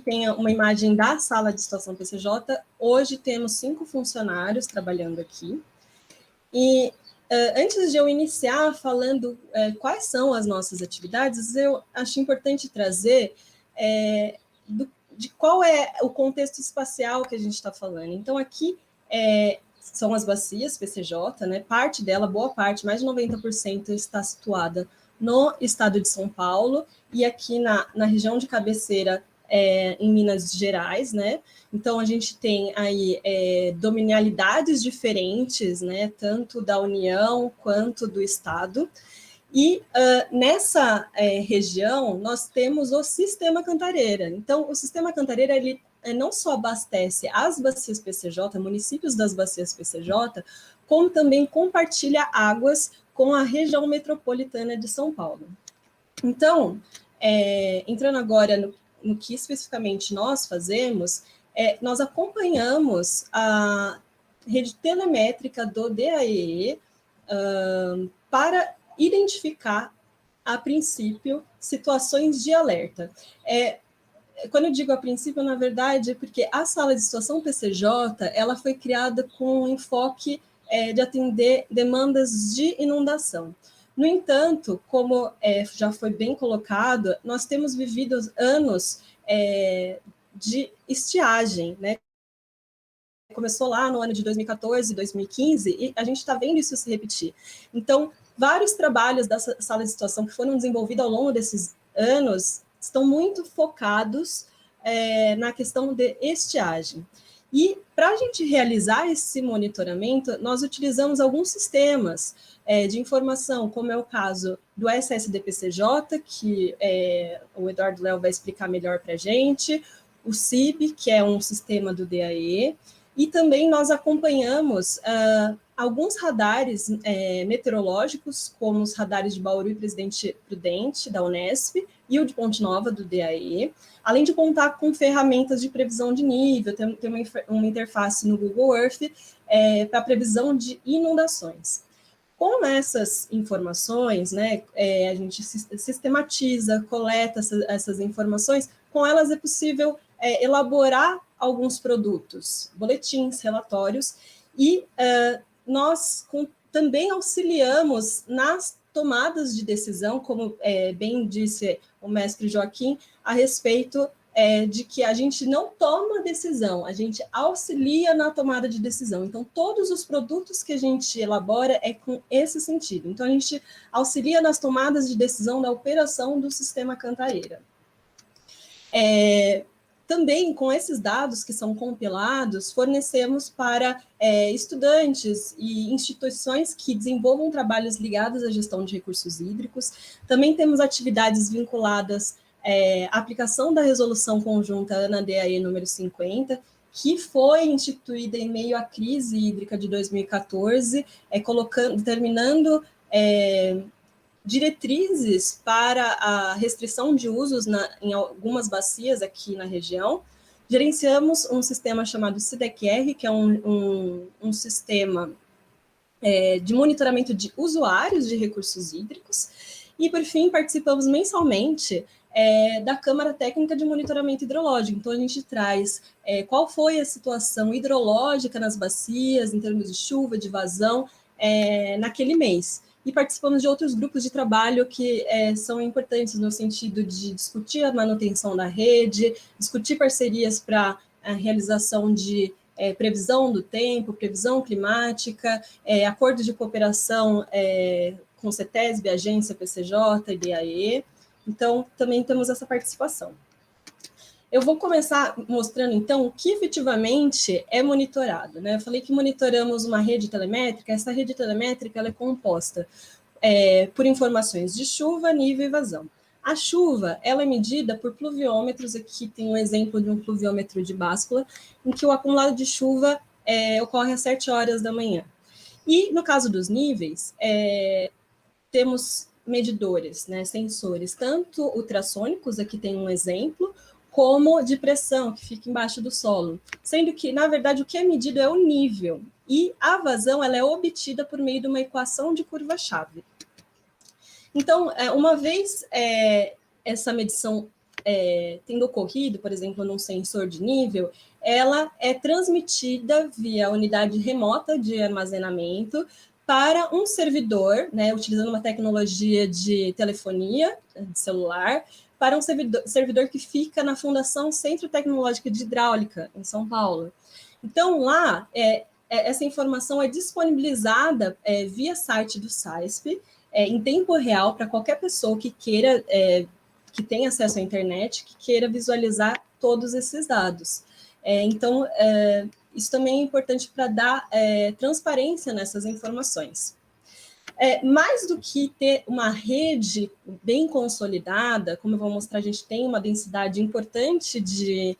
tem uma imagem da sala de situação PCJ. Hoje temos 5 funcionários trabalhando aqui. E antes de eu iniciar falando quais são as nossas atividades, eu acho importante trazer de qual é o contexto espacial que a gente está falando. Então, aqui são as bacias PCJ, né? Parte dela, boa parte, mais de 90% está situada no estado de São Paulo e aqui na região de cabeceira em Minas Gerais, né? Então, a gente tem aí dominialidades diferentes, né? Tanto da União quanto do estado. E nessa região, nós temos o Sistema Cantareira. Então, o Sistema Cantareira, ele não só abastece as bacias PCJ, municípios das bacias PCJ, como também compartilha águas com a região metropolitana de São Paulo. Então, entrando agora no que especificamente nós fazemos, nós acompanhamos a rede telemétrica do DAEE para identificar, a princípio, situações de alerta. Quando eu digo a princípio, na verdade, é porque a sala de situação PCJ, ela foi criada com um enfoque de atender demandas de inundação. No entanto, como já foi bem colocado, nós temos vivido anos de estiagem, né? Começou lá no ano de 2014, 2015, e a gente está vendo isso se repetir. Então, vários trabalhos da sala de situação que foram desenvolvidos ao longo desses anos estão muito focados na questão de estiagem. E para a gente realizar esse monitoramento, nós utilizamos alguns sistemas de informação, como é o caso do SSDPCJ, que o Eduardo Léo vai explicar melhor para a gente, o CIB, que é um sistema do DAE, e também nós acompanhamos alguns radares meteorológicos, como os radares de Bauru e Presidente Prudente, da Unesp, e o de Ponte Nova, do DAE, além de contar com ferramentas de previsão de nível, tem uma interface no Google Earth para previsão de inundações. Com essas informações, né, a gente sistematiza, coleta essas informações, com elas é possível elaborar alguns produtos, boletins, relatórios, e nós também auxiliamos nas tomadas de decisão, como bem disse o mestre Joaquim, a respeito de que a gente não toma decisão, a gente auxilia na tomada de decisão. Então, todos os produtos que a gente elabora é com esse sentido. Então, a gente auxilia nas tomadas de decisão da operação do sistema Cantareira. Também, com esses dados que são compilados, fornecemos para estudantes e instituições que desenvolvam trabalhos ligados à gestão de recursos hídricos. Também temos atividades vinculadas à aplicação da Resolução Conjunta ANA-DAE número 50, que foi instituída em meio à crise hídrica de 2014, determinando diretrizes para a restrição de usos em algumas bacias aqui na região. Gerenciamos um sistema chamado SIDEC-R, que é um sistema de monitoramento de usuários de recursos hídricos. E, por fim, participamos mensalmente da Câmara Técnica de Monitoramento Hidrológico. Então, a gente traz qual foi a situação hidrológica nas bacias, em termos de chuva, de vazão, naquele mês. E participamos de outros grupos de trabalho que são importantes no sentido de discutir a manutenção da rede, discutir parcerias para a realização de previsão do tempo, previsão climática, acordo de cooperação com CETESB, Agência PCJ e DAE. Então, também temos essa participação. Eu vou começar mostrando, então, o que efetivamente é monitorado, né? Eu falei que monitoramos uma rede telemétrica. Essa rede telemétrica ela é composta por informações de chuva, nível e vazão. A chuva ela é medida por pluviômetros. Aqui tem um exemplo de um pluviômetro de báscula, em que o acumulado de chuva ocorre às 7 horas da manhã. E, no caso dos níveis, temos medidores, né, sensores, tanto ultrassônicos, aqui tem um exemplo, como de pressão, que fica embaixo do solo. Sendo que, na verdade, o que é medido é o nível. E a vazão ela é obtida por meio de uma equação de curva-chave. Então, uma vez essa medição tendo ocorrido, por exemplo, num sensor de nível, ela é transmitida via unidade remota de armazenamento para um servidor, né, utilizando uma tecnologia de telefonia de celular, para um servidor que fica na Fundação Centro Tecnológico de Hidráulica, em São Paulo. Então, lá, essa informação é disponibilizada via site do SAISP, em tempo real, para qualquer pessoa que queira, que tenha acesso à internet, que queira visualizar todos esses dados. Então, isso também é importante para dar transparência nessas informações. Mais do que ter uma rede bem consolidada, como eu vou mostrar, a gente tem uma densidade importante de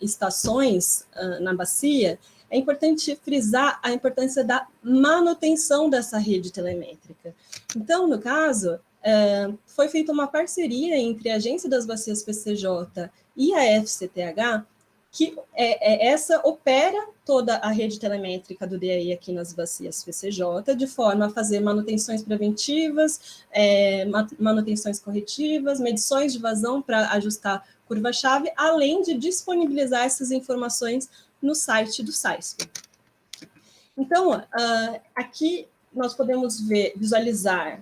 estações na bacia, é importante frisar a importância da manutenção dessa rede telemétrica. Então, no caso, foi feita uma parceria entre a Agência das Bacias PCJ e a FCTH, que essa opera toda a rede telemétrica do DAI aqui nas bacias PCJ, de forma a fazer manutenções preventivas, manutenções corretivas, medições de vazão para ajustar curva-chave, além de disponibilizar essas informações no site do SAISP. Então, aqui nós podemos visualizar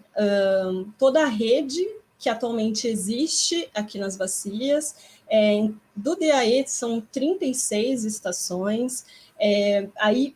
toda a rede que atualmente existe aqui nas bacias. Do DAE são 36 estações, aí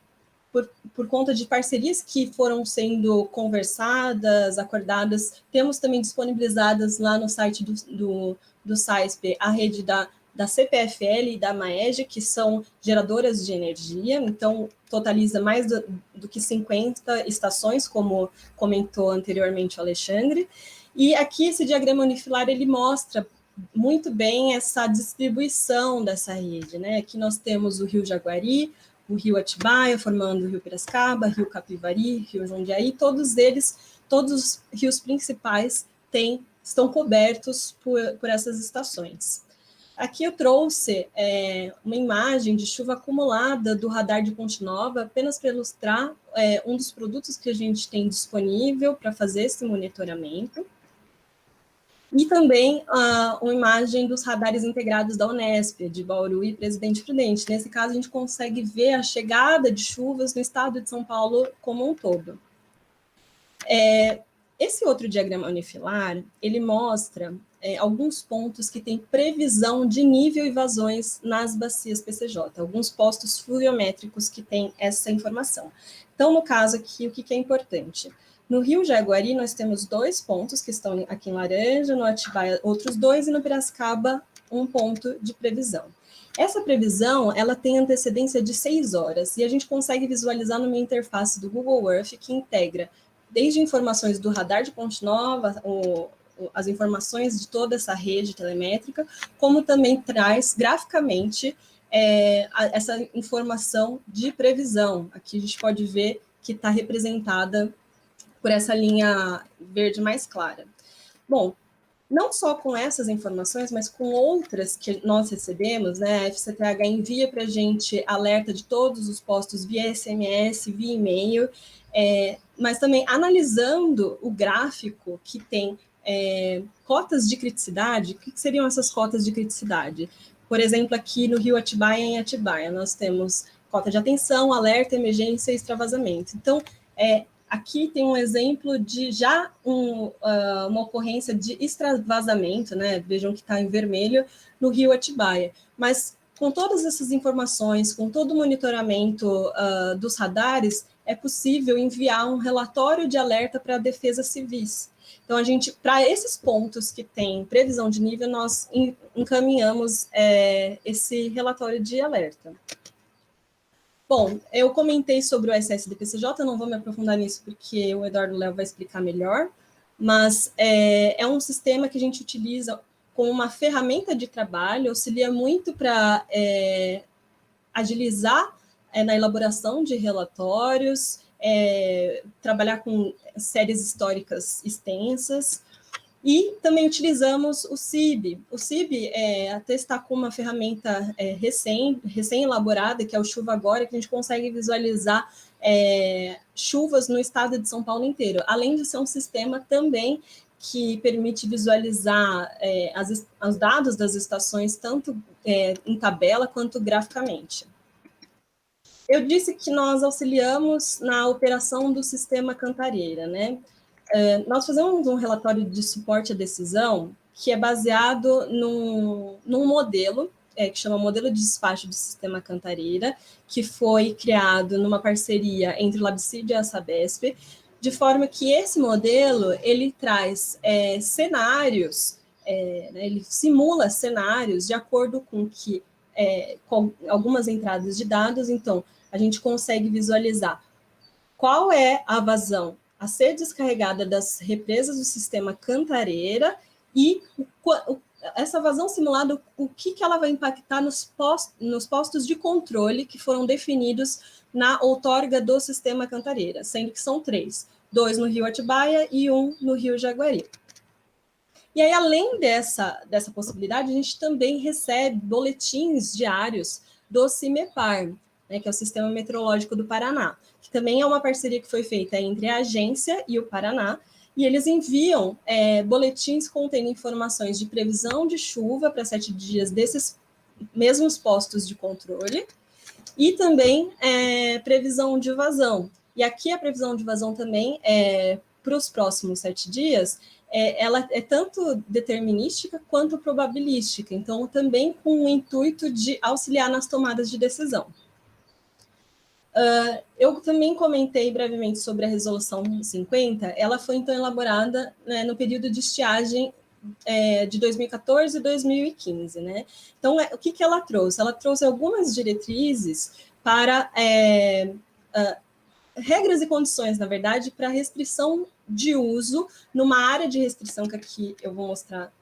por conta de parcerias que foram sendo conversadas, acordadas, temos também disponibilizadas lá no site do SAISP a rede da CPFL e da MAEG, que são geradoras de energia, então totaliza mais do que 50 estações, como comentou anteriormente o Alexandre. E aqui esse diagrama unifilar, ele mostra muito bem essa distribuição dessa rede, né? Aqui nós temos o Rio Jaguari, o Rio Atibaia, formando o Rio Piracicaba, Rio Capivari, Rio Jundiaí, todos os rios principais estão cobertos por essas estações. Aqui eu trouxe uma imagem de chuva acumulada do radar de Ponte Nova, apenas para ilustrar um dos produtos que a gente tem disponível para fazer esse monitoramento. E também uma imagem dos radares integrados da Unesp, de Bauru e Presidente Prudente. Nesse caso, a gente consegue ver a chegada de chuvas no estado de São Paulo como um todo. Esse outro diagrama unifilar, ele mostra alguns pontos que têm previsão de nível e vazões nas bacias PCJ, alguns postos fluviométricos que têm essa informação. Então, no caso aqui, o que é importante? No Rio Jaguari, nós temos 2 pontos que estão aqui em laranja, no Atibaia, outros 2, e no Piracicaba, 1 ponto de previsão. Essa previsão, ela tem antecedência de 6 horas, e a gente consegue visualizar numa interface do Google Earth que integra desde informações do radar de Ponte Nova, as informações de toda essa rede telemétrica, como também traz graficamente essa informação de previsão. Aqui a gente pode ver que está representada por essa linha verde mais clara. Bom, não só com essas informações, mas com outras que nós recebemos, né? A FCTH envia para a gente alerta de todos os postos via SMS, via e-mail, mas também analisando o gráfico que tem cotas de criticidade. O que seriam essas cotas de criticidade? Por exemplo, aqui no Rio Atibaia, em Atibaia, nós temos cota de atenção, alerta, emergência e extravasamento. Então, aqui tem um exemplo de já uma ocorrência de extravasamento, né? Vejam que está em vermelho, no Rio Atibaia. Mas com todas essas informações, com todo o monitoramento dos radares, é possível enviar um relatório de alerta para a Defesa Civis. Então, para esses pontos que tem previsão de nível, nós encaminhamos esse relatório de alerta. Bom, eu comentei sobre o SSDPCJ, não vou me aprofundar nisso porque o Eduardo Léo vai explicar melhor, mas é um sistema que a gente utiliza como uma ferramenta de trabalho, auxilia muito para agilizar na elaboração de relatórios, trabalhar com séries históricas extensas, e também utilizamos o CIB. O CIB até está com uma ferramenta recém-elaborada, que é o Chuva Agora, que a gente consegue visualizar chuvas no estado de São Paulo inteiro, além de ser um sistema também que permite visualizar os dados das estações, tanto em tabela quanto graficamente. Eu disse que nós auxiliamos na operação do sistema Cantareira, né? Nós fazemos um relatório de suporte à decisão que é baseado num modelo, que chama Modelo de Despacho do Sistema Cantareira, que foi criado numa parceria entre o Labcid e a Sabesp, de forma que esse modelo, ele traz cenários, né, ele simula cenários de acordo com algumas entradas de dados. Então, a gente consegue visualizar qual é a vazão a ser descarregada das represas do sistema Cantareira e essa vazão simulada, o que ela vai impactar nos postos de controle que foram definidos na outorga do sistema Cantareira, sendo que são 3, 2 no Rio Atibaia e 1 no Rio Jaguari. E aí, além dessa possibilidade, a gente também recebe boletins diários do CIMEPAR, né, que é o Sistema Meteorológico do Paraná, que também é uma parceria que foi feita entre a agência e o Paraná, e eles enviam boletins contendo informações de previsão de chuva para 7 dias desses mesmos postos de controle, e também previsão de vazão. E aqui a previsão de vazão também, para os próximos 7 dias, ela é tanto determinística quanto probabilística, então também com o intuito de auxiliar nas tomadas de decisão. Eu também comentei brevemente sobre a Resolução 50, ela foi então elaborada, né, no período de estiagem de 2014 e 2015, né? Então, o que ela trouxe? Ela trouxe algumas diretrizes para regras e condições, na verdade, para restrição de uso numa área de restrição que aqui eu vou mostrar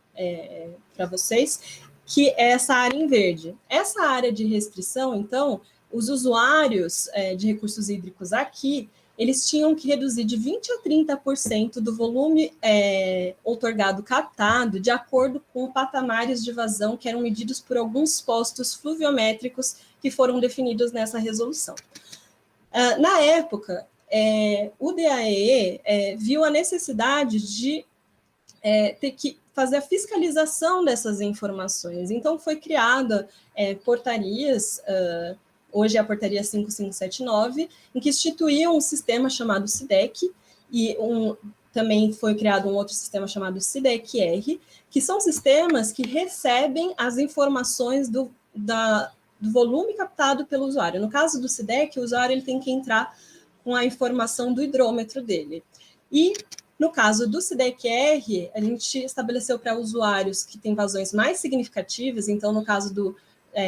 para vocês, que é essa área em verde. Essa área de restrição, então, os usuários de recursos hídricos aqui, eles tinham que reduzir de 20% a 30% do volume outorgado captado de acordo com patamares de vazão que eram medidos por alguns postos fluviométricos que foram definidos nessa resolução. Na época, o DAEE viu a necessidade de ter que fazer a fiscalização dessas informações. Então, foi criada portarias, hoje é a portaria 5579, em que instituiu um sistema chamado SIDEC, e também foi criado um outro sistema chamado SIDEC-R, que são sistemas que recebem as informações do volume captado pelo usuário. No caso do SIDEC, o usuário ele tem que entrar com a informação do hidrômetro dele. E, no caso do SIDEC-R, a gente estabeleceu para usuários que têm vazões mais significativas, então, no caso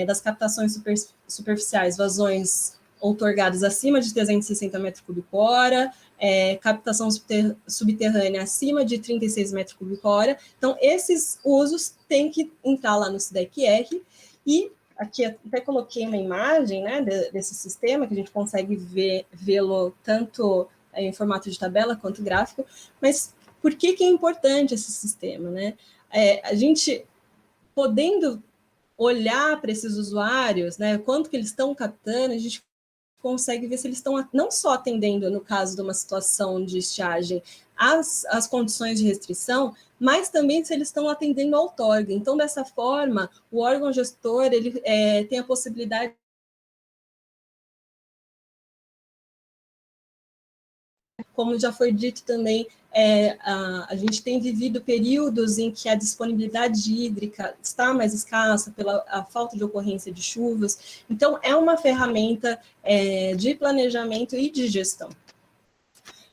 das captações superficiais, vazões outorgadas acima de 360 metros cúbicos por hora, captação subterrânea acima de 36 metros cúbicos por hora. Então, esses usos têm que entrar lá no SIDEC-R, e aqui até coloquei uma imagem, né, desse sistema, que a gente consegue vê-lo tanto em formato de tabela quanto gráfico. Mas por que é importante esse sistema, né? A gente podendo olhar para esses usuários, né, quanto que eles estão captando, a gente consegue ver se eles estão não só atendendo, no caso de uma situação de estiagem, as condições de restrição, mas também se eles estão atendendo a outorga. Então, dessa forma, o órgão gestor ele tem a possibilidade como já foi dito também, a gente tem vivido períodos em que a disponibilidade hídrica está mais escassa pela falta de ocorrência de chuvas. Então, é uma ferramenta de planejamento e de gestão.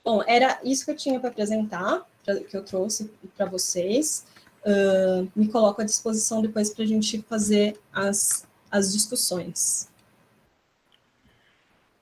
Bom, era isso que eu tinha para apresentar, que eu trouxe para vocês. Me coloco à disposição depois para a gente fazer as discussões.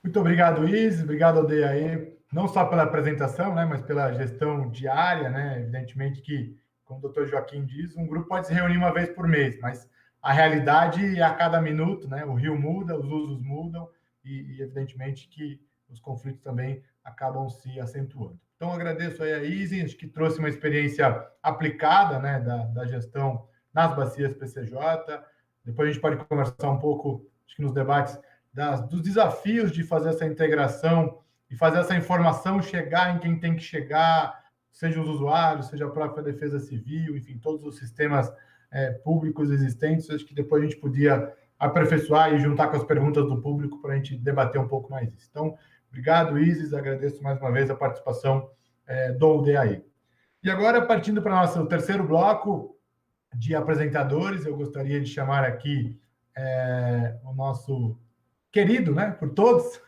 Muito obrigado, Isis. Obrigado ao DAE, não só pela apresentação, né, mas pela gestão diária, né? Evidentemente que, como o doutor Joaquim diz, um grupo pode se reunir uma vez por mês, mas a realidade é a cada minuto, né? O rio muda, os usos mudam e evidentemente que os conflitos também acabam se acentuando. Então, agradeço aí a Isis, que trouxe uma experiência aplicada, né, da gestão nas bacias PCJ. Depois a gente pode conversar um pouco, acho que nos debates, dos desafios de fazer essa integração e fazer essa informação chegar em quem tem que chegar, seja os usuários, seja a própria Defesa Civil, enfim, todos os sistemas públicos existentes. Acho que depois a gente podia aperfeiçoar e juntar com as perguntas do público para a gente debater um pouco mais isso. Então, obrigado, Isis, agradeço mais uma vez a participação do UDAI. E agora, partindo para o nosso terceiro bloco de apresentadores, eu gostaria de chamar aqui o nosso querido, né, por todos,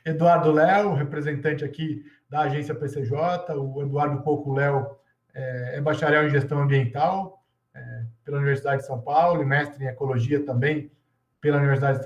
Eduardo Léo, representante aqui da agência PCJ. O Eduardo Pouco Léo é bacharel em gestão ambiental pela Universidade de São Paulo e mestre em ecologia também pela Universidade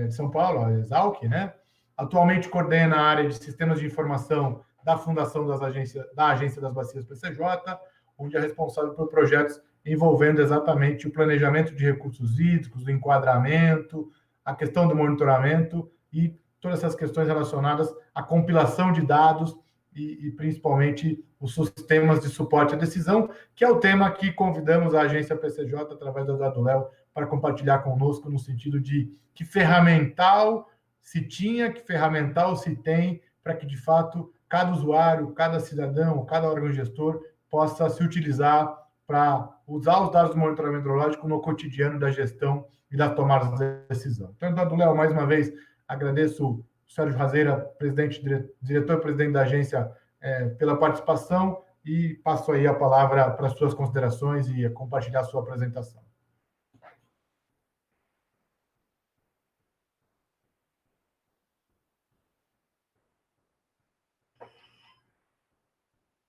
de São Paulo, a Exalc, né? Atualmente coordena a área de sistemas de informação da Fundação da Agência das Bacias PCJ, onde é responsável por projetos envolvendo exatamente o planejamento de recursos hídricos, o enquadramento, a questão do monitoramento e todas essas questões relacionadas à compilação de dados e principalmente os sistemas de suporte à decisão, que é o tema que convidamos a agência PCJ, através do Eduardo Léo, para compartilhar conosco, no sentido de que ferramental se tinha, que ferramental se tem, para que, de fato, cada usuário, cada cidadão, cada órgão gestor possa se utilizar para usar os dados do monitoramento hidrológico no cotidiano da gestão e da tomada de decisão. Então, Eduardo Léo, mais uma vez, agradeço o Sérgio Razeira, diretor-presidente da agência, pela participação, e passo aí a palavra para as suas considerações e compartilhar a sua apresentação.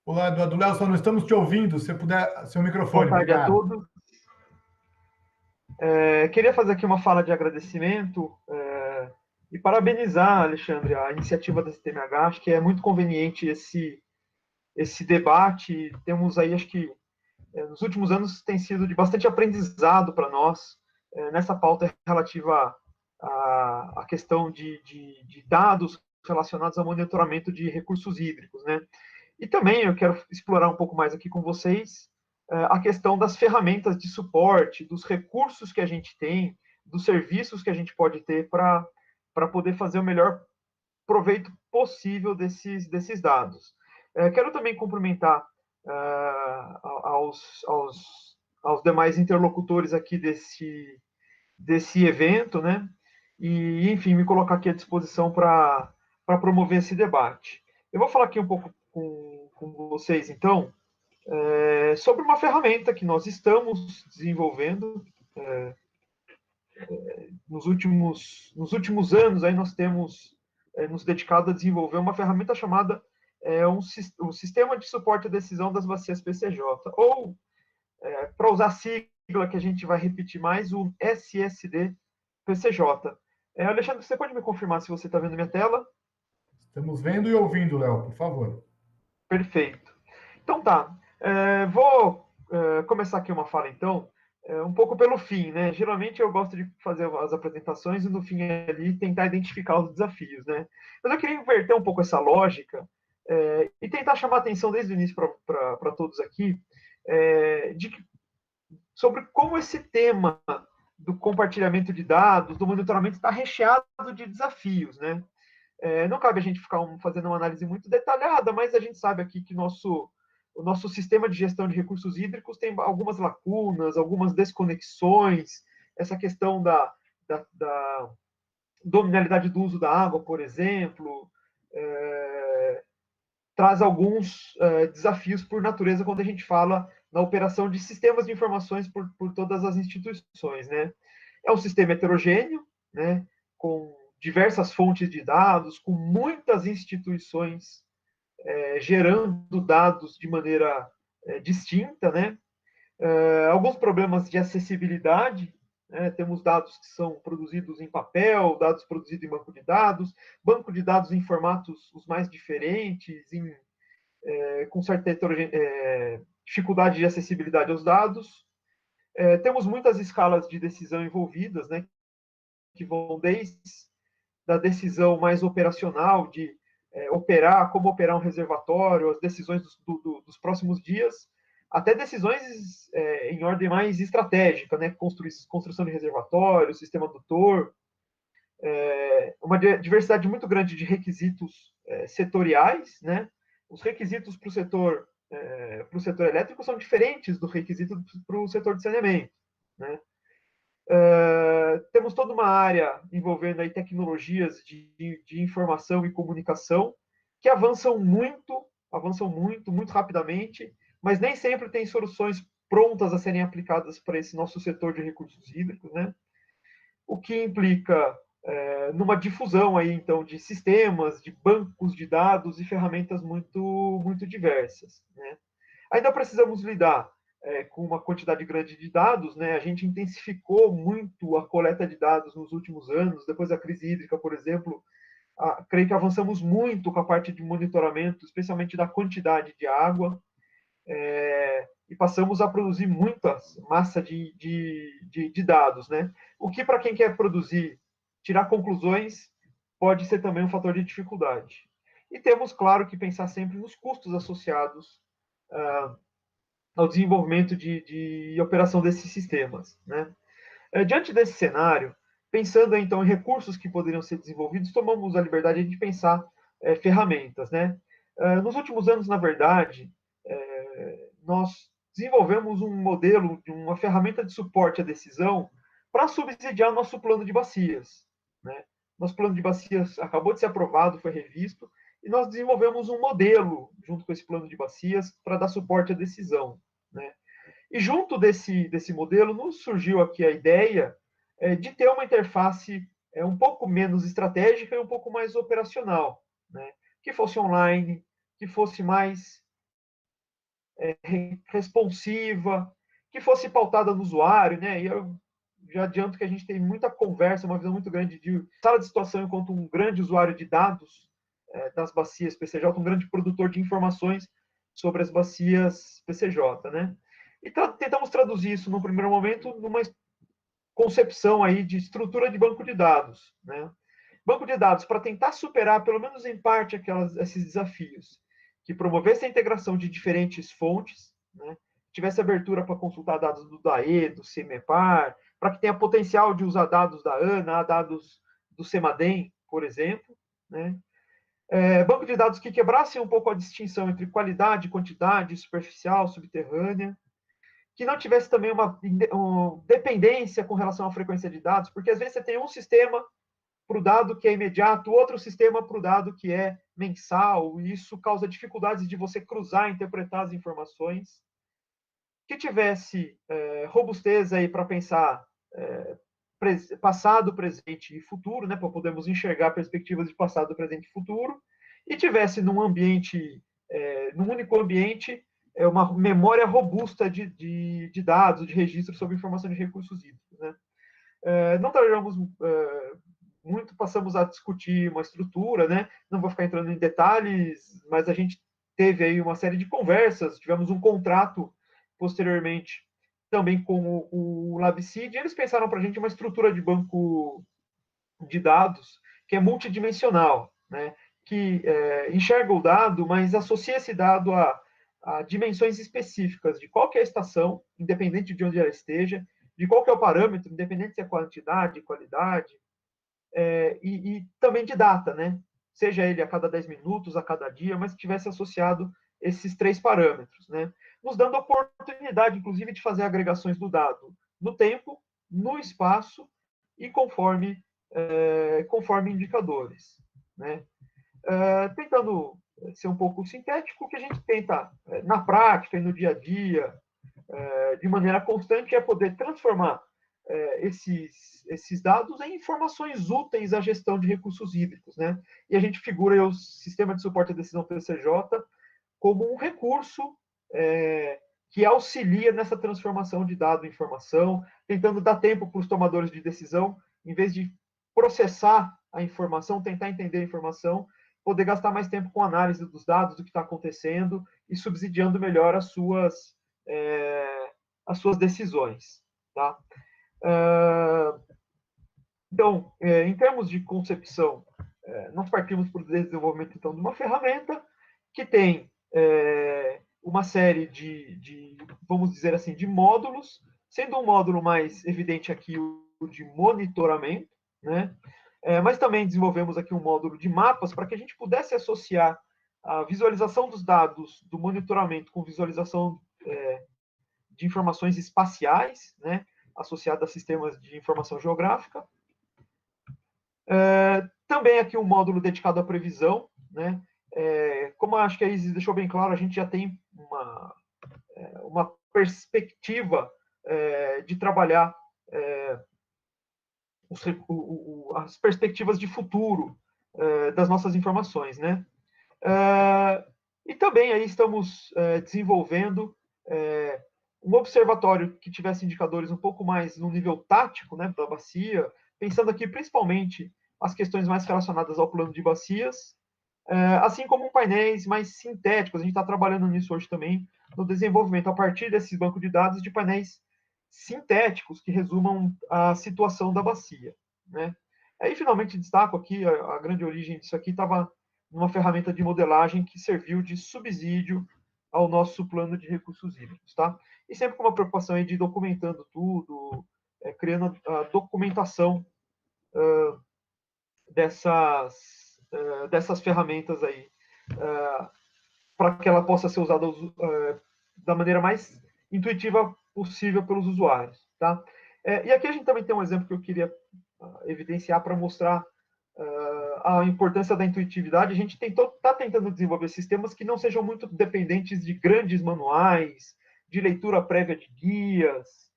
Olá, Eduardo Léo, só não estamos te ouvindo. Se puder, seu microfone. Boa tarde a obrigado. todos. Queria fazer aqui uma fala de agradecimento e parabenizar, Alexandre, a iniciativa da CTMH. Acho que é muito conveniente esse debate. Temos aí, acho que nos últimos anos tem sido de bastante aprendizado para nós nessa pauta relativa à questão de dados relacionados ao monitoramento de recursos hídricos, né? E também eu quero explorar um pouco mais aqui com vocês a questão das ferramentas de suporte, dos recursos que a gente tem, dos serviços que a gente pode ter para poder fazer o melhor proveito possível desses dados. Quero também cumprimentar aos demais interlocutores aqui desse evento, né? E, enfim, me colocar aqui à disposição para promover esse debate. Eu vou falar aqui um pouco com vocês, então, sobre uma ferramenta que nós estamos desenvolvendo. Nos últimos anos, aí nós temos nos dedicado a desenvolver uma ferramenta chamada um Sistema de Suporte à Decisão das Bacias PCJ, ou, para usar a sigla que a gente vai repetir mais, o SSD PCJ. Alexandre, você pode me confirmar se você está vendo minha tela? Estamos vendo e ouvindo, Léo, por favor. Perfeito. Então tá, vou começar aqui uma fala, então, um pouco pelo fim, né? Geralmente eu gosto de fazer as apresentações e no fim ali tentar identificar os desafios, né? Mas eu queria inverter um pouco essa lógica e tentar chamar a atenção desde o início para todos aqui sobre como esse tema do compartilhamento de dados, do monitoramento, está recheado de desafios, né? Não cabe a gente ficar fazendo uma análise muito detalhada, mas a gente sabe aqui que o nosso sistema de gestão de recursos hídricos tem algumas lacunas, algumas desconexões, essa questão da dominalidade do uso da água, por exemplo, traz alguns desafios por natureza quando a gente fala na operação de sistemas de informações por todas as instituições, né? É um sistema heterogêneo, né, com diversas fontes de dados, com muitas instituições gerando dados de maneira distinta, né? Alguns problemas de acessibilidade, né? Temos dados que são produzidos em papel, dados produzidos em banco de dados em formatos os mais diferentes, com certa dificuldade de acessibilidade aos dados. Temos muitas escalas de decisão envolvidas, né? Que vão desde da decisão mais operacional de como operar um reservatório, as decisões dos próximos dias, até decisões em ordem mais estratégica, né? Construção de reservatório, sistema adutor, uma diversidade muito grande de requisitos setoriais, né? Os requisitos para o setor para o setor elétrico são diferentes do requisito para o setor de saneamento, né? Temos toda uma área envolvendo aí tecnologias de informação e comunicação que avançam muito, muito rapidamente, mas nem sempre tem soluções prontas a serem aplicadas para esse nosso setor de recursos hídricos, né? O que implica numa difusão aí, então, de sistemas, de bancos de dados e ferramentas muito diversas, né? Ainda precisamos lidar com uma quantidade grande de dados, né? A gente intensificou muito a coleta de dados nos últimos anos, depois da crise hídrica, por exemplo, creio que avançamos muito com a parte de monitoramento, especialmente da quantidade de água, e passamos a produzir muita massa de dados, né? O que, para quem quer produzir, tirar conclusões, pode ser também um fator de dificuldade. E temos, claro, que pensar sempre nos custos associados ao desenvolvimento de operação desses sistemas, né? Diante desse cenário, pensando então em recursos que poderiam ser desenvolvidos, tomamos a liberdade de pensar ferramentas, né? Nos últimos anos, na verdade, nós desenvolvemos um modelo, uma ferramenta de suporte à decisão para subsidiar nosso plano de bacias, né? Nosso plano de bacias acabou de ser aprovado, foi revisto, e nós desenvolvemos um modelo junto com esse plano de bacias para dar suporte à decisão, né? E junto desse modelo nos surgiu aqui a ideia de ter uma interface um pouco menos estratégica e um pouco mais operacional, né? Que fosse online, que fosse mais responsiva, que fosse pautada no usuário, né? E eu já adianto que a gente tem muita conversa, uma visão muito grande de sala de situação enquanto um grande usuário de dados das bacias PCJ, um grande produtor de informações sobre as bacias PCJ, né? E tentamos traduzir isso, no primeiro momento, numa concepção aí de estrutura de banco de dados, né? Banco de dados para tentar superar, pelo menos em parte, esses desafios, que promovesse a integração de diferentes fontes, né? Tivesse abertura para consultar dados do DAE, do CIMEPAR, para que tenha potencial de usar dados da ANA, dados do CEMADEM, por exemplo, né? Banco de dados que quebrasse um pouco a distinção entre qualidade, quantidade, superficial, subterrânea, que não tivesse também uma dependência com relação à frequência de dados, porque às vezes você tem um sistema para o dado que é imediato, outro sistema para o dado que é mensal, e isso causa dificuldades de você cruzar, interpretar as informações, que tivesse robustez aí para pensar passado, presente e futuro, né, para podermos enxergar perspectivas de passado, presente e futuro, e tivesse num ambiente, num único ambiente, uma memória robusta de dados, de registro sobre informação de recursos hídricos, né? Não trabalhamos muito, passamos a discutir uma estrutura, né? Não vou ficar entrando em detalhes, mas a gente teve aí uma série de conversas, tivemos um contrato posteriormente também com o LabSeed, e eles pensaram para a gente uma estrutura de banco de dados que é multidimensional, né? Que enxerga o dado, mas associa esse dado a dimensões específicas de qual que é a estação, independente de onde ela esteja, de qual que é o parâmetro, independente se é quantidade, qualidade, e também de data, né? Seja ele a cada 10 minutos, a cada dia, mas que tivesse associado esses 3 parâmetros, né? Nos dando a oportunidade, inclusive, de fazer agregações do dado no tempo, no espaço e conforme indicadores, né? Tentando ser um pouco sintético, o que a gente tenta, na prática e no dia a dia, de maneira constante, é poder transformar esses dados em informações úteis à gestão de recursos hídricos, né? E a gente figura o sistema de suporte à decisão PCJ como um recurso que auxilia nessa transformação de dado em informação, tentando dar tempo para os tomadores de decisão, em vez de processar a informação, tentar entender a informação, poder gastar mais tempo com análise dos dados, do que está acontecendo, e subsidiando melhor as suas decisões, tá? Então, em termos de concepção, nós partimos para o desenvolvimento, então, de uma ferramenta que tem uma série vamos dizer assim, de módulos, sendo um módulo mais evidente aqui o de monitoramento, né? Mas também desenvolvemos aqui um módulo de mapas para que a gente pudesse associar a visualização dos dados do monitoramento com visualização de informações espaciais, né, associadas a sistemas de informação geográfica. Também aqui um módulo dedicado à previsão, né? Como acho que a Isis deixou bem claro, a gente já tem uma perspectiva de trabalhar as perspectivas de futuro das nossas informações, né? E também aí estamos desenvolvendo um observatório que tivesse indicadores um pouco mais no nível tático, né, da bacia, pensando aqui principalmente as questões mais relacionadas ao plano de bacias, assim como painéis mais sintéticos. A gente está trabalhando nisso hoje também, no desenvolvimento, a partir desses bancos de dados, de painéis sintéticos que resumam a situação da bacia, né? Aí, finalmente, destaco aqui, a grande origem disso aqui estava numa ferramenta de modelagem que serviu de subsídio ao nosso plano de recursos hídricos, tá? E sempre com uma preocupação aí de documentando tudo, criando a documentação dessas ferramentas aí, para que ela possa ser usada da maneira mais intuitiva possível pelos usuários, tá? E aqui a gente também tem um exemplo que eu queria evidenciar para mostrar a importância da intuitividade. A gente está tentando desenvolver sistemas que não sejam muito dependentes de grandes manuais, de leitura prévia de guias,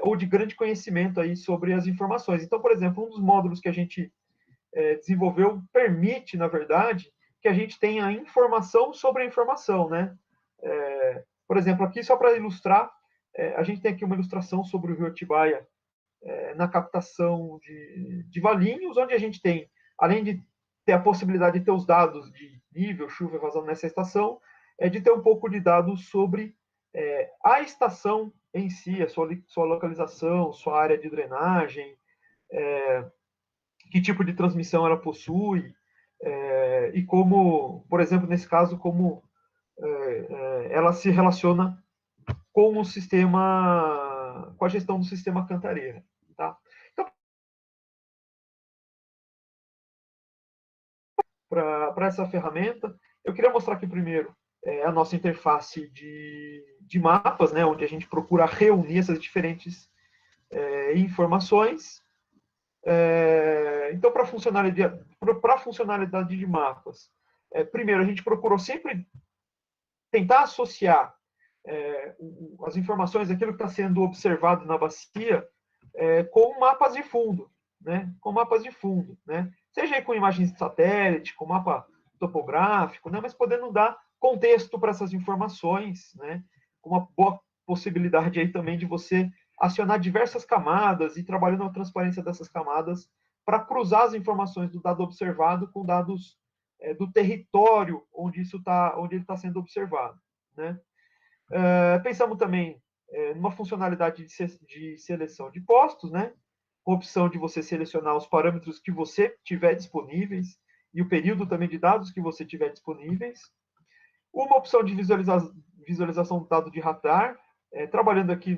ou de grande conhecimento aí sobre as informações. Então, por exemplo, um dos módulos que a gente desenvolveu permite, na verdade, que a gente tenha informação sobre a informação, né? Por exemplo, aqui, só para ilustrar, a gente tem aqui uma ilustração sobre o rio Atibaia na captação de Valinhos, onde a gente tem, além de ter a possibilidade de ter os dados de nível, chuva e vazão nessa estação, de ter um pouco de dados sobre a estação em si, a sua localização, sua área de drenagem, que tipo de transmissão ela possui, e como, por exemplo, nesse caso, como ela se relaciona com o sistema, com a gestão do sistema Cantareira, tá? Então, para essa ferramenta, eu queria mostrar aqui primeiro a nossa interface de mapas, né, onde a gente procura reunir essas diferentes informações. Então, para a funcionalidade de mapas, primeiro, a gente procurou sempre tentar associar as informações daquilo que está sendo observado na bacia com mapas de fundo, né? Com mapas de fundo, né? Seja com imagens de satélite, com mapa topográfico, né? Mas podendo dar contexto para essas informações, né? Com uma boa possibilidade aí também de você acionar diversas camadas e trabalhando a transparência dessas camadas para cruzar as informações do dado observado com dados do território onde ele está sendo observado, né? Pensamos também numa funcionalidade de seleção de postos, né? Com a opção de você selecionar os parâmetros que você tiver disponíveis e o período também de dados que você tiver disponíveis. Uma opção de visualização do dado de radar, trabalhando aqui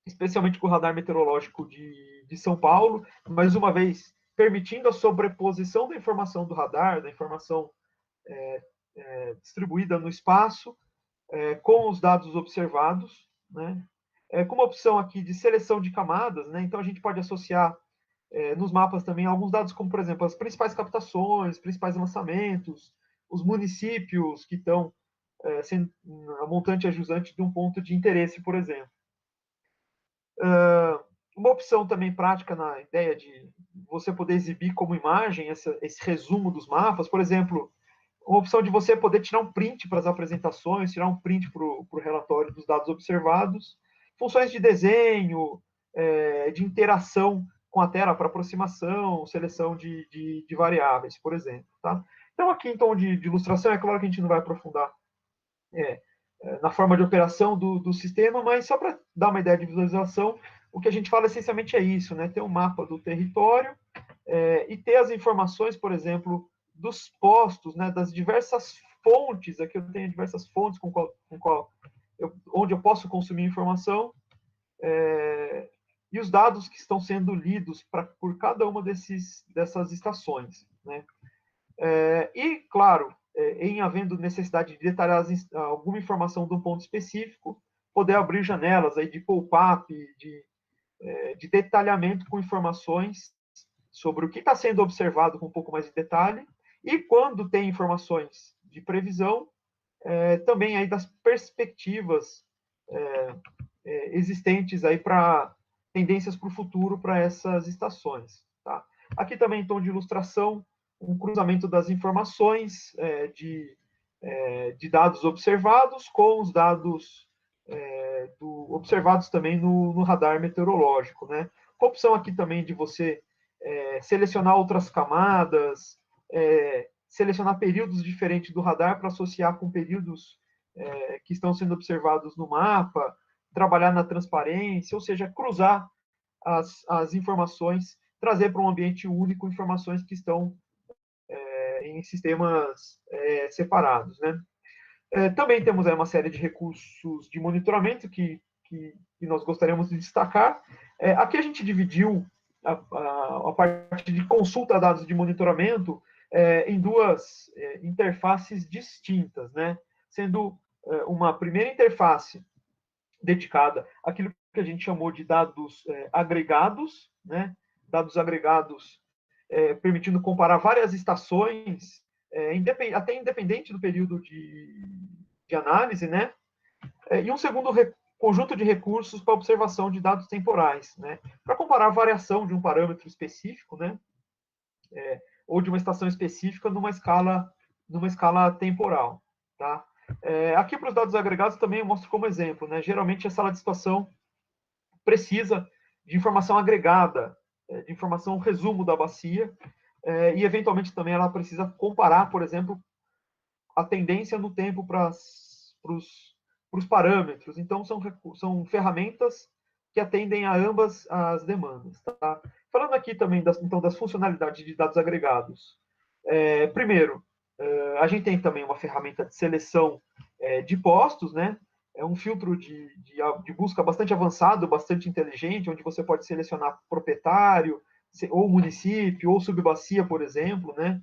especialmente com o radar meteorológico de São Paulo, mais uma vez permitindo a sobreposição da informação do radar, da informação distribuída no espaço, com os dados observados, né? Com uma opção aqui de seleção de camadas, né? Então a gente pode associar nos mapas também alguns dados, como por exemplo as principais captações, principais lançamentos, os municípios que estão sendo a montante e a jusante de um ponto de interesse, por exemplo. Uma opção também prática na ideia de você poder exibir como imagem esse resumo dos mapas, por exemplo, uma opção de você poder tirar um print para as apresentações, tirar um print para o relatório dos dados observados, funções de desenho, de interação com a tela para aproximação, seleção de variáveis, por exemplo. Tá? Então, aqui em tom de ilustração, é claro que a gente não vai aprofundar na forma de operação do sistema, mas só para dar uma ideia de visualização, o que a gente fala essencialmente é isso, né? Ter um mapa do território e ter as informações, por exemplo, dos postos, né, das diversas fontes. Aqui eu tenho diversas fontes onde eu posso consumir informação, e os dados que estão sendo lidos por cada uma dessas estações, né? E, claro, em havendo necessidade de detalhar alguma informação de um ponto específico, poder abrir janelas aí de pop-up, de detalhamento com informações sobre o que está sendo observado com um pouco mais de detalhe, e quando tem informações de previsão, também aí das perspectivas existentes aí para tendências para o futuro para essas estações. Tá? Aqui também, em tom de ilustração, um cruzamento das informações de dados observados com os dados observados também no radar meteorológico. Né? Com a opção aqui também de você selecionar outras camadas, selecionar períodos diferentes do radar para associar com períodos que estão sendo observados no mapa, trabalhar na transparência, ou seja, cruzar as informações, trazer para um ambiente único informações que estão em sistemas separados. Né? Também temos aí uma série de recursos de monitoramento que nós gostaríamos de destacar. Aqui a gente dividiu a parte de consulta a dados de monitoramento em duas interfaces distintas, né? Sendo uma primeira interface dedicada àquilo que a gente chamou de dados agregados, né? Dados agregados permitindo comparar várias estações, até independente do período de análise, né? E um segundo conjunto de recursos para observação de dados temporais, né? Para comparar a variação de um parâmetro específico, né? Ou de uma estação específica numa escala temporal, tá? Aqui para os dados agregados também eu mostro como exemplo, né? Geralmente a sala de situação precisa de informação agregada, de informação resumo da bacia, e eventualmente também ela precisa comparar, por exemplo, a tendência no tempo para os parâmetros. Então, são ferramentas que atendem a ambas as demandas. Tá? Falando aqui também das funcionalidades de dados agregados. Primeiro, a gente tem também uma ferramenta de seleção de postos, né? É um filtro de busca bastante avançado, bastante inteligente, onde você pode selecionar proprietário, ou município, ou subbacia, por exemplo, né?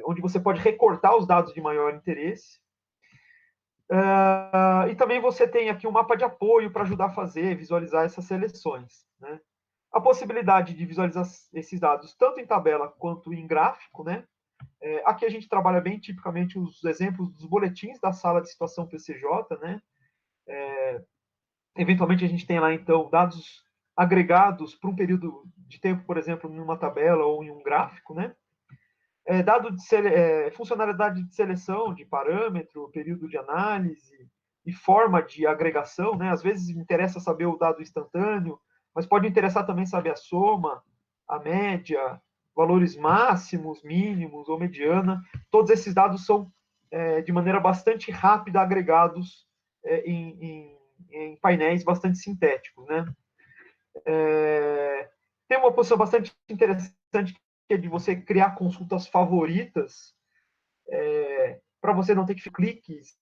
Onde você pode recortar os dados de maior interesse. E também você tem aqui um mapa de apoio para ajudar a visualizar essas seleções. Né? A possibilidade de visualizar esses dados tanto em tabela quanto em gráfico. Né? Aqui a gente trabalha bem tipicamente os exemplos dos boletins da sala de situação PCJ. Né? Eventualmente a gente tem lá, então, dados agregados para um período de tempo, por exemplo, em uma tabela ou em um gráfico. Né? Funcionalidade de seleção de parâmetro, período de análise e forma de agregação, né? Às vezes interessa saber o dado instantâneo, mas pode interessar também saber a soma, a média, valores máximos, mínimos ou mediana. Todos esses dados são, de maneira bastante rápida, agregados em painéis bastante sintéticos, né? Tem uma posição bastante interessante que é de você criar consultas favoritas, para você não ter que cliques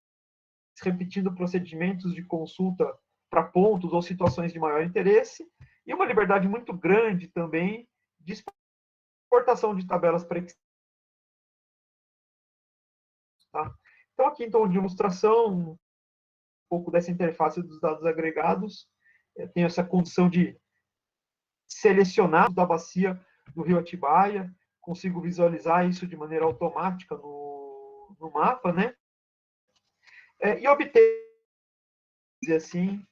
repetindo procedimentos de consulta para pontos ou situações de maior interesse, e uma liberdade muito grande também de exportação de tabelas para Excel. Tá? Então, aqui, em tom de ilustração, um pouco dessa interface dos dados agregados, tem essa condição de selecionar da bacia do Rio Atibaia, consigo visualizar isso de maneira automática no mapa, né? E obter, assim,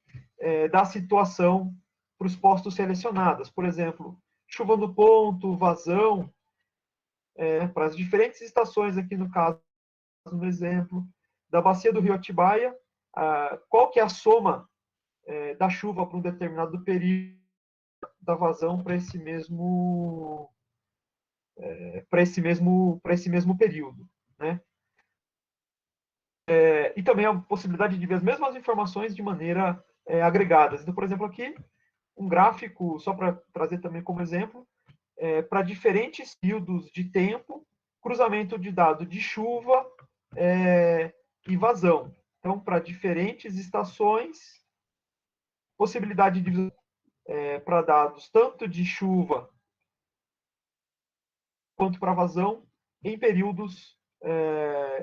da situação para os postos selecionados. Por exemplo, chuva no ponto, vazão, para as diferentes estações aqui no caso, no exemplo, da bacia do Rio Atibaia, qual que é a soma da chuva para um determinado período, da vazão para esse mesmo período, né? E também a possibilidade de ver as mesmas informações de maneira agregadas. Então, por exemplo, aqui um gráfico só para trazer também como exemplo para diferentes períodos de tempo, cruzamento de dado de chuva e vazão. Então, para diferentes estações, possibilidade de para dados tanto de chuva quanto para vazão em períodos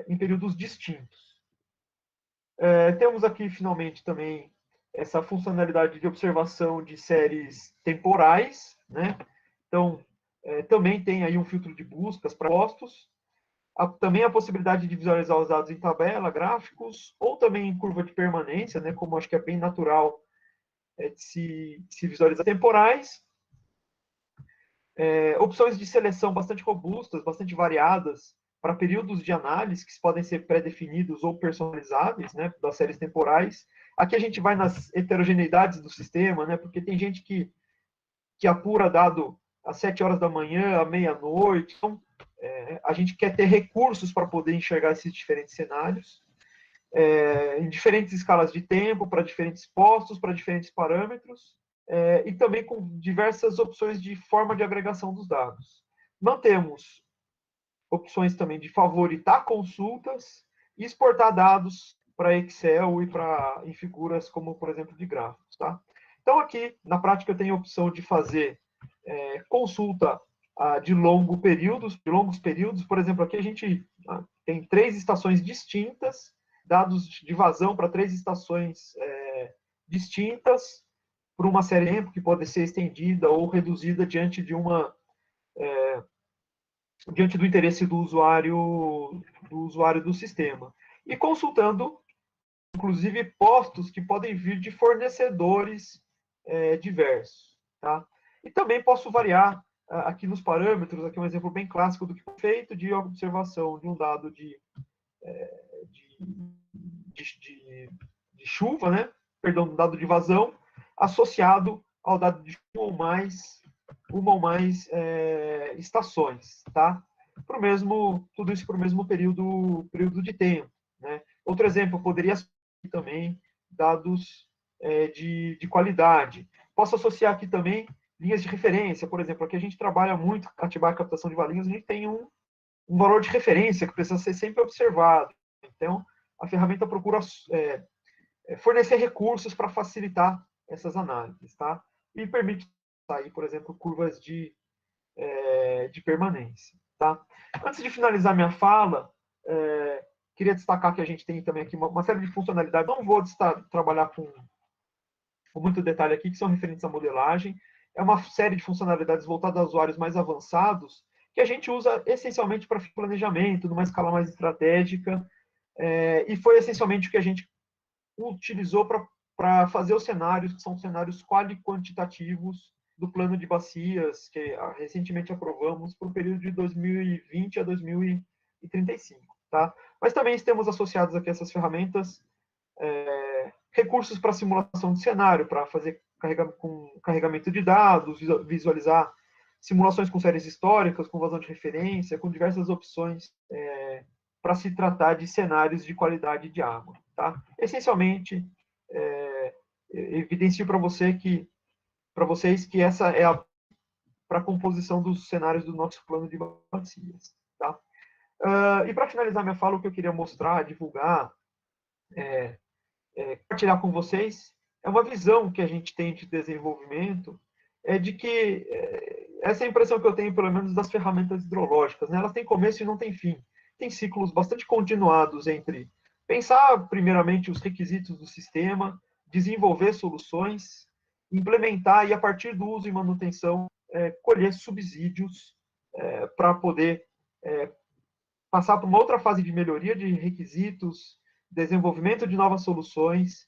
em períodos distintos. Temos aqui, finalmente, também essa funcionalidade de observação de séries temporais, né? Então, também tem aí um filtro de buscas para postos. Também a possibilidade de visualizar os dados em tabela, gráficos, ou também em curva de permanência, né? Como acho que é bem natural de se visualizar temporais. Opções de seleção bastante robustas, bastante variadas, para períodos de análise que podem ser pré-definidos ou personalizáveis, né, das séries temporais. Aqui a gente vai nas heterogeneidades do sistema, né, porque tem gente que apura dado às 7 horas da manhã, à meia-noite. Então, a gente quer ter recursos para poder enxergar esses diferentes cenários, em diferentes escalas de tempo, para diferentes postos, para diferentes parâmetros, e também com diversas opções de forma de agregação dos dados. Mantemos opções também de favoritar consultas e exportar dados para Excel e em figuras como, por exemplo, de gráficos. Tá? Então, aqui, na prática, eu tenho a opção de fazer consulta de longos períodos. Por exemplo, aqui a gente tem 3 estações distintas, dados de vazão para 3 estações distintas, por uma série de tempo que pode ser estendida ou reduzida diante de diante do interesse do usuário do sistema. E consultando, inclusive, postos que podem vir de fornecedores diversos. Tá? E também posso variar aqui nos parâmetros, aqui é um exemplo bem clássico do que foi feito de observação de um dado de chuva, né? Perdão, um dado de vazão, associado ao dado de uma ou mais estações, tá? Tudo isso para o mesmo período de tempo, né? Outro exemplo, eu poderia associar também dados de qualidade. Posso associar aqui também linhas de referência, por exemplo, aqui a gente trabalha muito Atibaia captação de valinhos, a gente tem um valor de referência que precisa ser sempre observado. Então, a ferramenta procura fornecer recursos para facilitar essas análises, tá? E permite sair, por exemplo, curvas de permanência, tá? Antes de finalizar minha fala, queria destacar que a gente tem também aqui uma série de funcionalidades. Não vou trabalhar com muito detalhe aqui, que são referentes à modelagem. É uma série de funcionalidades voltadas a usuários mais avançados, que a gente usa essencialmente para planejamento, numa escala mais estratégica, e foi essencialmente o que a gente utilizou para fazer os cenários, que são cenários quali-quantitativos do plano de bacias, que recentemente aprovamos para o período de 2020 a 2035. Tá? Mas também temos associados aqui essas ferramentas, recursos para simulação de cenário, para fazer carregamento de dados, visualizar simulações com séries históricas, com vazão de referência, com diversas opções para se tratar de cenários de qualidade de água. Tá? Essencialmente, evidencio para vocês que essa é para a composição dos cenários do nosso plano de bacias. Tá? E para finalizar minha fala, o que eu queria mostrar, divulgar, compartilhar com vocês, é uma visão que a gente tem de desenvolvimento, de que essa é a impressão que eu tenho, pelo menos, das ferramentas hidrológicas. Né? Elas têm começo e não têm fim. Tem ciclos bastante continuados entre pensar, primeiramente, os requisitos do sistema, desenvolver soluções, implementar e, a partir do uso e manutenção, colher subsídios para poder passar para uma outra fase de melhoria de requisitos, desenvolvimento de novas soluções,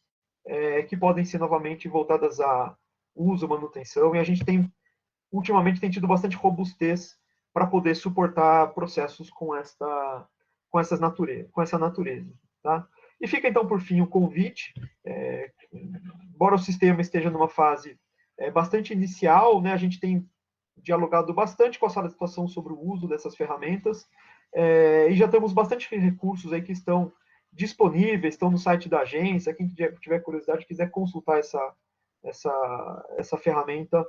que podem ser novamente voltadas a uso, manutenção, e a gente ultimamente tem tido bastante robustez para poder suportar processos com essa natureza. Tá? E fica, então, por fim, o convite. Embora o sistema esteja numa fase bastante inicial, né, a gente tem dialogado bastante com a sala de situação sobre o uso dessas ferramentas, e já temos bastante recursos aí que estão disponíveis, estão no site da agência. Quem tiver curiosidade, quiser consultar essa ferramenta,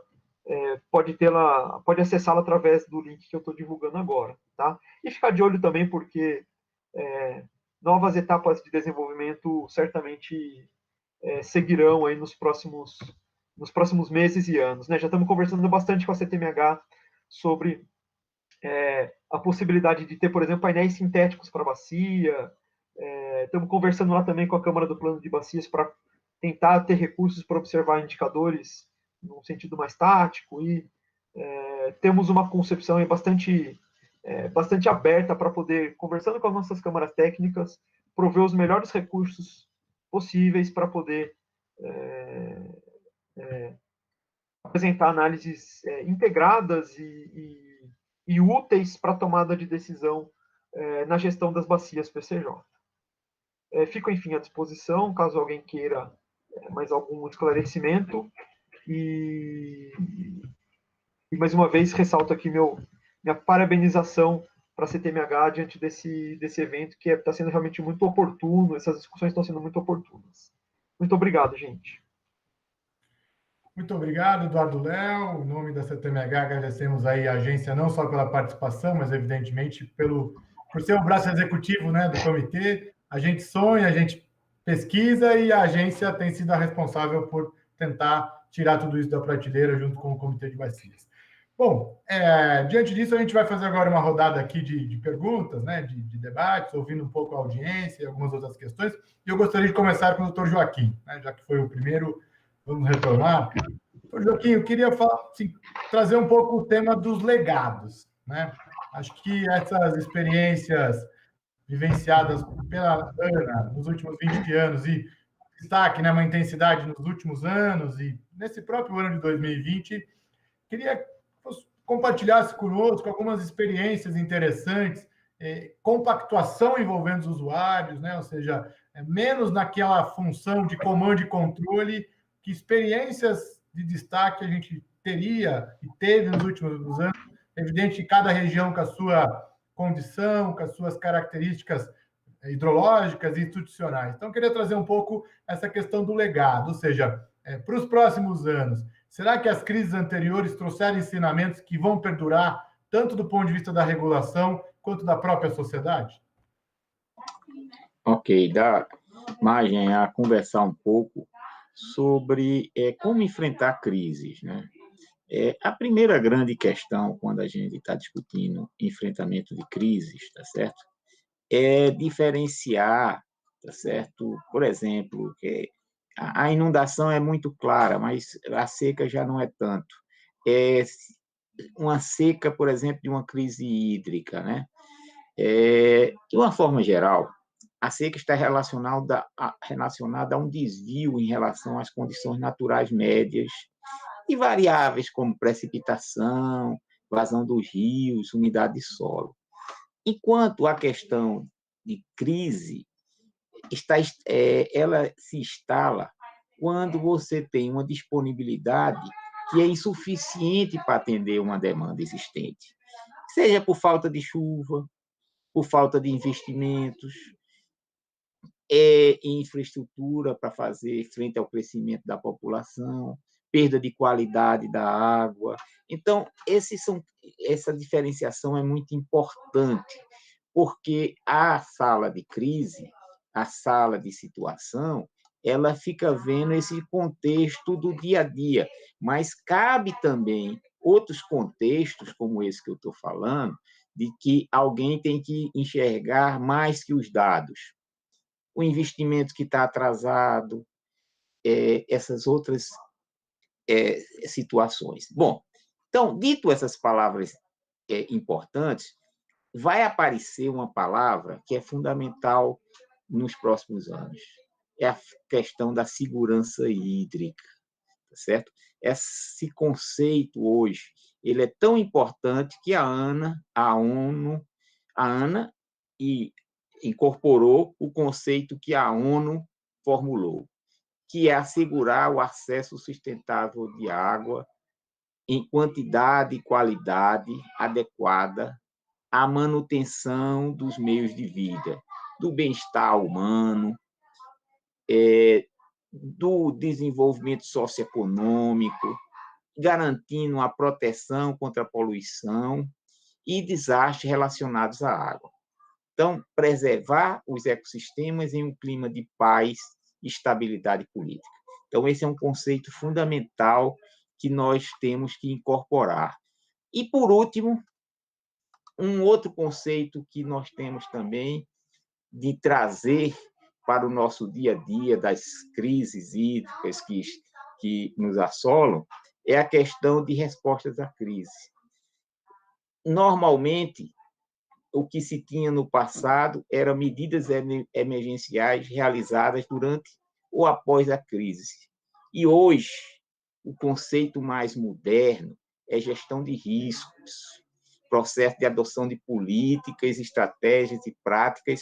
pode acessá-la através do link que eu estou divulgando agora. Tá? E ficar de olho também, porque novas etapas de desenvolvimento certamente seguirão aí nos próximos meses e anos. Né? Já estamos conversando bastante com a CTMH sobre a possibilidade de ter, por exemplo, painéis sintéticos para bacia. Estamos conversando lá também com a Câmara do Plano de Bacias para tentar ter recursos para observar indicadores num sentido mais tático, e temos uma concepção bastante aberta para poder, conversando com as nossas câmaras técnicas, prover os melhores recursos possíveis para poder apresentar análises integradas e úteis para a tomada de decisão na gestão das bacias PCJ. Fico, enfim, à disposição, caso alguém queira mais algum esclarecimento. E mais uma vez, ressalto aqui minha parabenização para a CTMH diante desse evento, que está sendo realmente muito oportuno, essas discussões estão sendo muito oportunas. Muito obrigado, gente. Muito obrigado, Eduardo Léo. Em nome da CTMH, agradecemos aí a agência não só pela participação, mas, evidentemente, por ser o braço executivo, né, do comitê. A gente sonha, a gente pesquisa e a agência tem sido a responsável por tentar tirar tudo isso da prateleira junto com o Comitê de Bacias. Bom, diante disso, a gente vai fazer agora uma rodada aqui de perguntas, né, de debates, ouvindo um pouco a audiência e algumas outras questões. E eu gostaria de começar com o doutor Joaquim, né, já que foi o primeiro. Vamos retornar. Doutor Joaquim, eu queria trazer um pouco o tema dos legados, né? Acho que essas experiências vivenciadas pela Ana nos últimos 20 anos e destaque, né, uma intensidade nos últimos anos e nesse próprio ano de 2020, queria que você compartilhasse conosco algumas experiências interessantes, compactuação envolvendo os usuários, né? Ou seja, menos naquela função de comando e controle. Que experiências de destaque a gente teria e teve nos últimos anos? É evidente que cada região com a sua condição, com as suas características hidrológicas e institucionais. Então, eu queria trazer um pouco essa questão do legado, ou seja, para os próximos anos, será que as crises anteriores trouxeram ensinamentos que vão perdurar, tanto do ponto de vista da regulação, quanto da própria sociedade? Ok, dá margem a conversar um pouco sobre como enfrentar crises, né? A primeira grande questão, quando a gente está discutindo enfrentamento de crises, tá certo? É diferenciar, tá certo? Por exemplo, que a inundação é muito clara, mas a seca já não é tanto. Uma seca, por exemplo, de uma crise hídrica, né? De uma forma geral, a seca está relacionada a um desvio em relação às condições naturais médias e variáveis como precipitação, vazão dos rios, umidade de solo. Enquanto a questão de crise ela se instala quando você tem uma disponibilidade que é insuficiente para atender uma demanda existente, seja por falta de chuva, por falta de investimentos, infraestrutura para fazer frente ao crescimento da população, perda de qualidade da água. Então, essa diferenciação é muito importante, porque a sala de crise, a sala de situação, ela fica vendo esse contexto do dia a dia, mas cabe também outros contextos, como esse que eu estou falando, de que alguém tem que enxergar mais que os dados. O investimento que está atrasado, essas outras situações. Bom, então, dito essas palavras importantes, vai aparecer uma palavra que é fundamental nos próximos anos. É a questão da segurança hídrica, tá certo? Esse conceito hoje, ele é tão importante que a ANA incorporou o conceito que a ONU formulou, que é assegurar o acesso sustentável de água em quantidade e qualidade adequada à manutenção dos meios de vida, do bem-estar humano, do desenvolvimento socioeconômico, garantindo a proteção contra a poluição e desastres relacionados à água. Então, preservar os ecossistemas em um clima de paz e estabilidade política. Então, esse é um conceito fundamental que nós temos que incorporar. E, por último, Um outro conceito que nós temos também de trazer para o nosso dia a dia das crises hídricas que nos assolam é a questão de respostas à crise. Normalmente, o que se tinha no passado eram medidas emergenciais realizadas durante ou após a crise. E hoje, o conceito mais moderno é gestão de riscos, processo de adoção de políticas, estratégias e práticas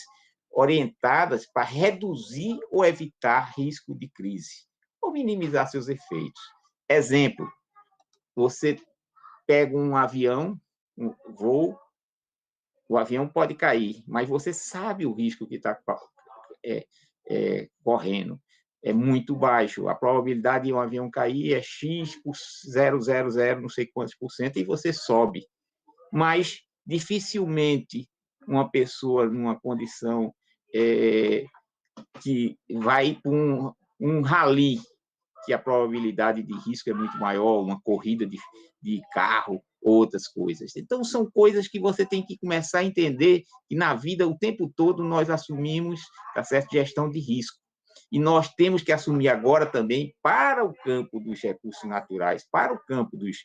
orientadas para reduzir ou evitar risco de crise, ou minimizar seus efeitos. Exemplo, você pega um avião, um voo, o avião pode cair, mas você sabe o risco que está correndo. É muito baixo. A probabilidade de um avião cair é X por 000, não sei quantos por cento, e você sobe. Mas dificilmente uma pessoa numa condição que vai para um rally, que a probabilidade de risco é muito maior, uma corrida de carro, outras coisas. Então, são coisas que você tem que começar a entender que na vida, o tempo todo, nós assumimos, tá certo, gestão de risco. E nós temos que assumir agora também, para o campo dos recursos naturais, para o campo dos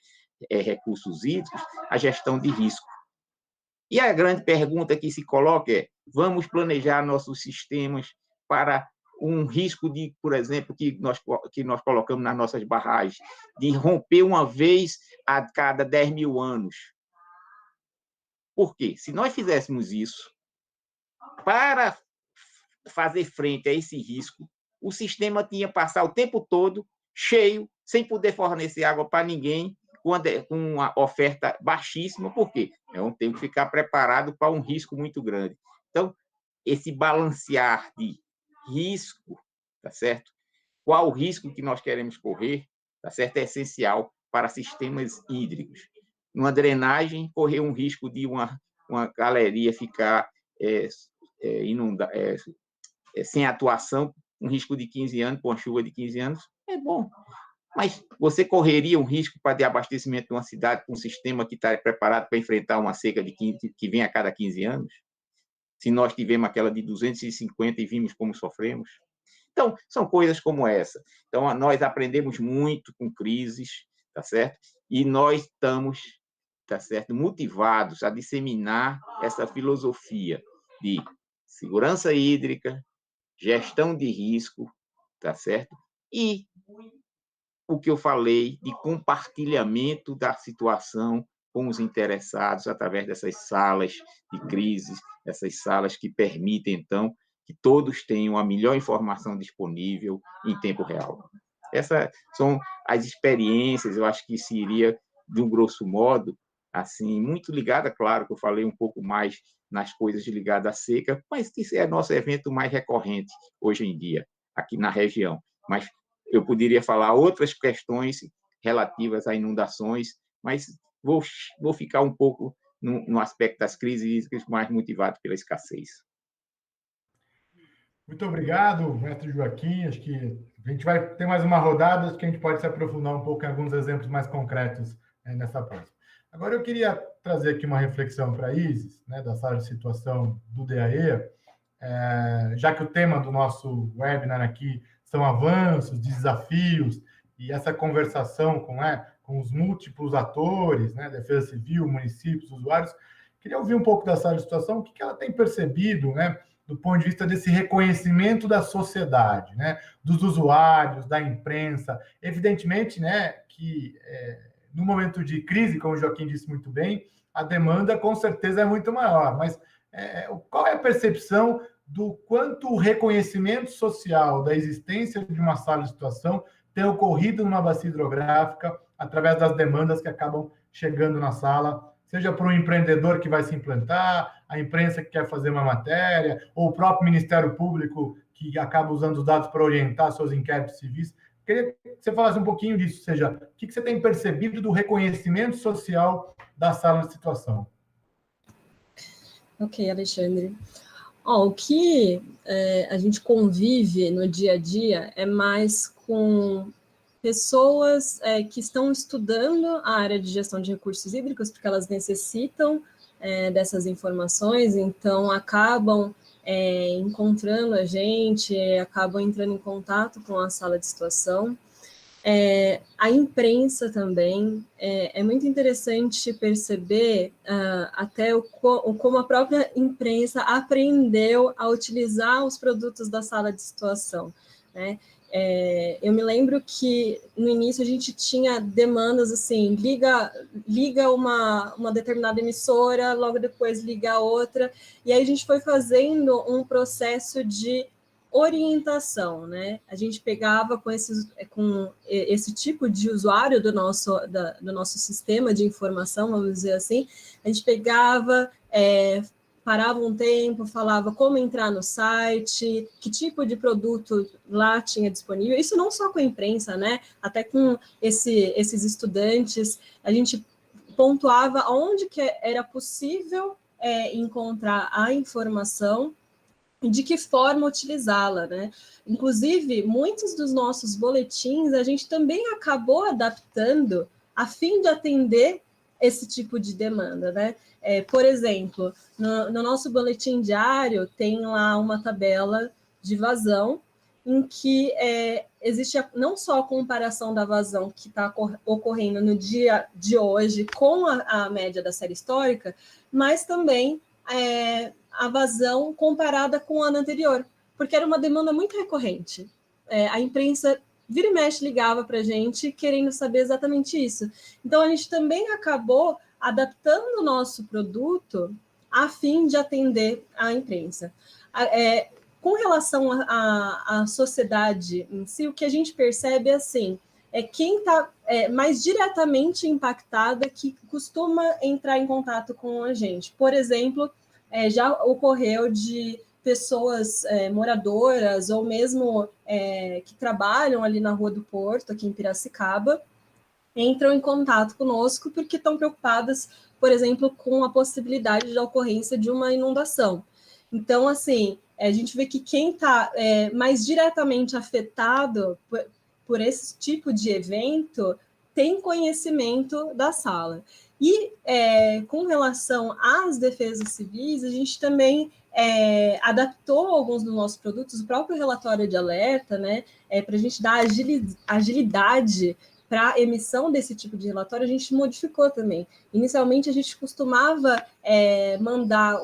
recursos hídricos, a gestão de risco. E a grande pergunta que se coloca é: vamos planejar nossos sistemas para um risco de, por exemplo, que nós colocamos nas nossas barragens, de romper uma vez a cada 10 mil anos. Por quê? Se nós fizéssemos isso, para fazer frente a esse risco, o sistema tinha que passar o tempo todo cheio, sem poder fornecer água para ninguém, com uma oferta baixíssima. Por quê? Eu tenho que ficar preparado para um risco muito grande. Então, esse balancear de risco, tá certo? Qual o risco que nós queremos correr, tá certo? É essencial para sistemas hídricos. Numa drenagem, correr um risco de uma galeria ficar sem atuação, um risco de 15 anos, com uma chuva de 15 anos, é bom. Mas você correria um risco para de abastecimento de uma cidade com um sistema que está preparado para enfrentar uma seca que vem a cada 15 anos? Se nós tivemos aquela de 250 e vimos como sofremos? Então, são coisas como essa. Então, nós aprendemos muito com crises, tá certo? E nós estamos, tá certo, motivados a disseminar essa filosofia de segurança hídrica, gestão de risco, tá certo? E o que eu falei de compartilhamento da situação com os interessados através dessas salas de crise, essas salas que permitem, então, que todos tenham a melhor informação disponível em tempo real. Essas são as experiências, eu acho que seria, de um grosso modo, assim, muito ligada, claro, que eu falei um pouco mais nas coisas ligadas à seca, mas que é nosso evento mais recorrente hoje em dia, aqui na região. Mas eu poderia falar outras questões relativas a inundações, mas vou ficar um pouco no aspecto das crises hídricas, mais motivado pela escassez. Muito obrigado, mestre Joaquim. Acho que a gente vai ter mais uma rodada, acho que a gente pode se aprofundar um pouco em alguns exemplos mais concretos nessa próxima. Agora eu queria trazer aqui uma reflexão para a Isis, né, da sala de situação do DAE, já que o tema do nosso webinar aqui são avanços, desafios, e essa conversação com os múltiplos atores, né, Defesa Civil, municípios, usuários. Queria ouvir um pouco da sala de situação, o que ela tem percebido, né, do ponto de vista desse reconhecimento da sociedade, né, dos usuários, da imprensa. Evidentemente, né, que no momento de crise, como o Joaquim disse muito bem, a demanda com certeza é muito maior, mas qual é a percepção do quanto o reconhecimento social da existência de uma sala de situação tem ocorrido numa bacia hidrográfica através das demandas que acabam chegando na sala, seja para um empreendedor que vai se implantar, a imprensa que quer fazer uma matéria, ou o próprio Ministério Público que acaba usando os dados para orientar seus inquéritos civis. Queria que você falasse um pouquinho disso, ou seja, o que você tem percebido do reconhecimento social da sala de situação? Ok, Alexandre. O que a gente convive no dia a dia é mais com pessoas que estão estudando a área de gestão de recursos hídricos, porque elas necessitam dessas informações, então acabam encontrando a gente, acabam entrando em contato com a sala de situação. A imprensa também, é muito interessante perceber até como a própria imprensa aprendeu a utilizar os produtos da sala de situação, né? Eu me lembro que no início a gente tinha demandas assim, liga uma determinada emissora, logo depois liga a outra, e aí a gente foi fazendo um processo de orientação, né? A gente pegava com esse tipo de usuário do nosso sistema de informação, vamos dizer assim, a gente pegava, parava um tempo, falava como entrar no site, que tipo de produto lá tinha disponível, isso não só com a imprensa, né? Até com esses estudantes, a gente pontuava onde que era possível encontrar a informação e de que forma utilizá-la, né? Inclusive, muitos dos nossos boletins a gente também acabou adaptando a fim de atender esse tipo de demanda, né? Por exemplo, no nosso boletim diário tem lá uma tabela de vazão em que existe não só a comparação da vazão que está ocorrendo no dia de hoje com a média da série histórica, mas também a vazão comparada com o ano anterior, porque era uma demanda muito recorrente. A imprensa vira e mexe ligava para a gente querendo saber exatamente isso. Então, a gente também acabou adaptando o nosso produto a fim de atender a imprensa. Com relação à sociedade em si, o que a gente percebe assim, quem está mais diretamente impactada que costuma entrar em contato com a gente. Por exemplo, já ocorreu de pessoas moradoras ou mesmo que trabalham ali na Rua do Porto, aqui em Piracicaba, entram em contato conosco porque estão preocupadas, por exemplo, com a possibilidade de ocorrência de uma inundação. Então, assim, a gente vê que quem está mais diretamente afetado por esse tipo de evento tem conhecimento da sala. E com relação às defesas civis, a gente também adaptou alguns dos nossos produtos, o próprio relatório de alerta, né, para a gente dar agilidade para a emissão desse tipo de relatório, a gente modificou também. Inicialmente, a gente costumava mandar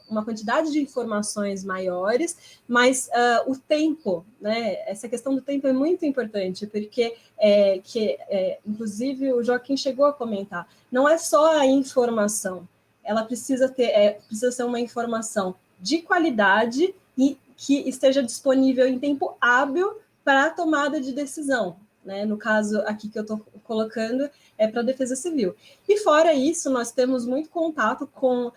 uma quantidade de informações maiores, mas o tempo, né, essa questão do tempo é muito importante, porque, inclusive, o Joaquim chegou a comentar, não é só a informação, ela precisa ser uma informação de qualidade e que esteja disponível em tempo hábil para a tomada de decisão. Né? No caso aqui que eu estou colocando, para a Defesa Civil. E fora isso, nós temos muito contato com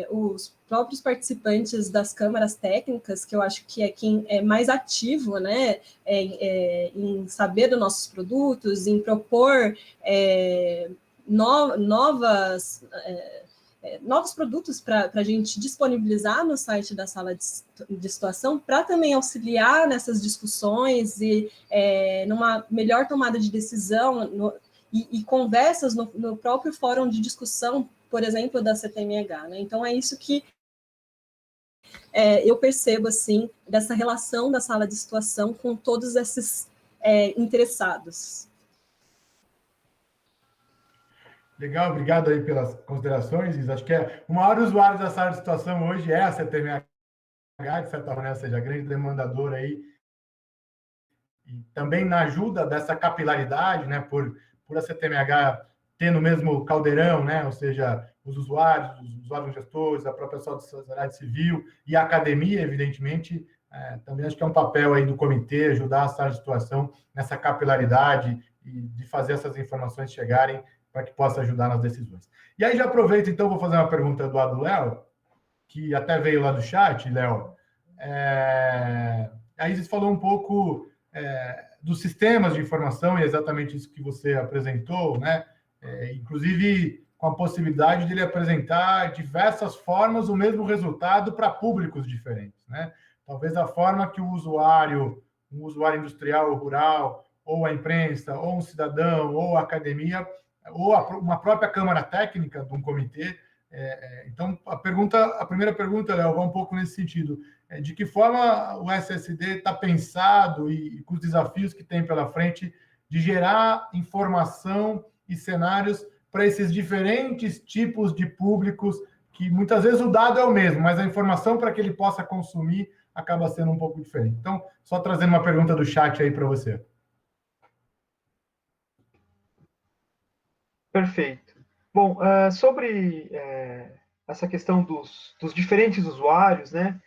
os próprios participantes das câmaras técnicas, que eu acho que é quem é mais ativo, né, em saber dos nossos produtos, em propor novos produtos para a gente disponibilizar no site da sala de situação, para também auxiliar nessas discussões e numa melhor tomada de decisão e conversas no próprio fórum de discussão, por exemplo, da CTMH. Né? Então, é isso que eu percebo, assim, dessa relação da sala de situação com todos esses interessados. Legal, obrigado aí pelas considerações, Isa. Acho que o maior usuário da sala de situação hoje é a CTMH, de certa maneira, seja a grande demandadora aí, e também na ajuda dessa capilaridade, né, por a CTMH ter no mesmo caldeirão, né, ou seja, os usuários gestores, a própria sociedade civil e a academia, evidentemente, também acho que é um papel aí do comitê ajudar a sala de situação nessa capilaridade e de fazer essas informações chegarem para que possa ajudar nas decisões. E aí já aproveito, então, vou fazer uma pergunta do Léo, que até veio lá do chat, Léo. A Isis falou um pouco dos sistemas de informação, e exatamente isso que você apresentou, né? Inclusive com a possibilidade de ele apresentar diversas formas o mesmo resultado para públicos diferentes, né? Talvez a forma que um usuário industrial ou rural, ou a imprensa, ou um cidadão, ou a academia, ou uma própria câmara técnica de um comitê Então, a primeira pergunta, Léo, vai um pouco nesse sentido. De que forma o SSD está pensado e com os desafios que tem pela frente de gerar informação e cenários para esses diferentes tipos de públicos, que muitas vezes o dado é o mesmo, mas a informação para que ele possa consumir acaba sendo um pouco diferente. Então, só trazendo uma pergunta do chat aí para você. Perfeito. Bom, sobre essa questão dos diferentes usuários, né?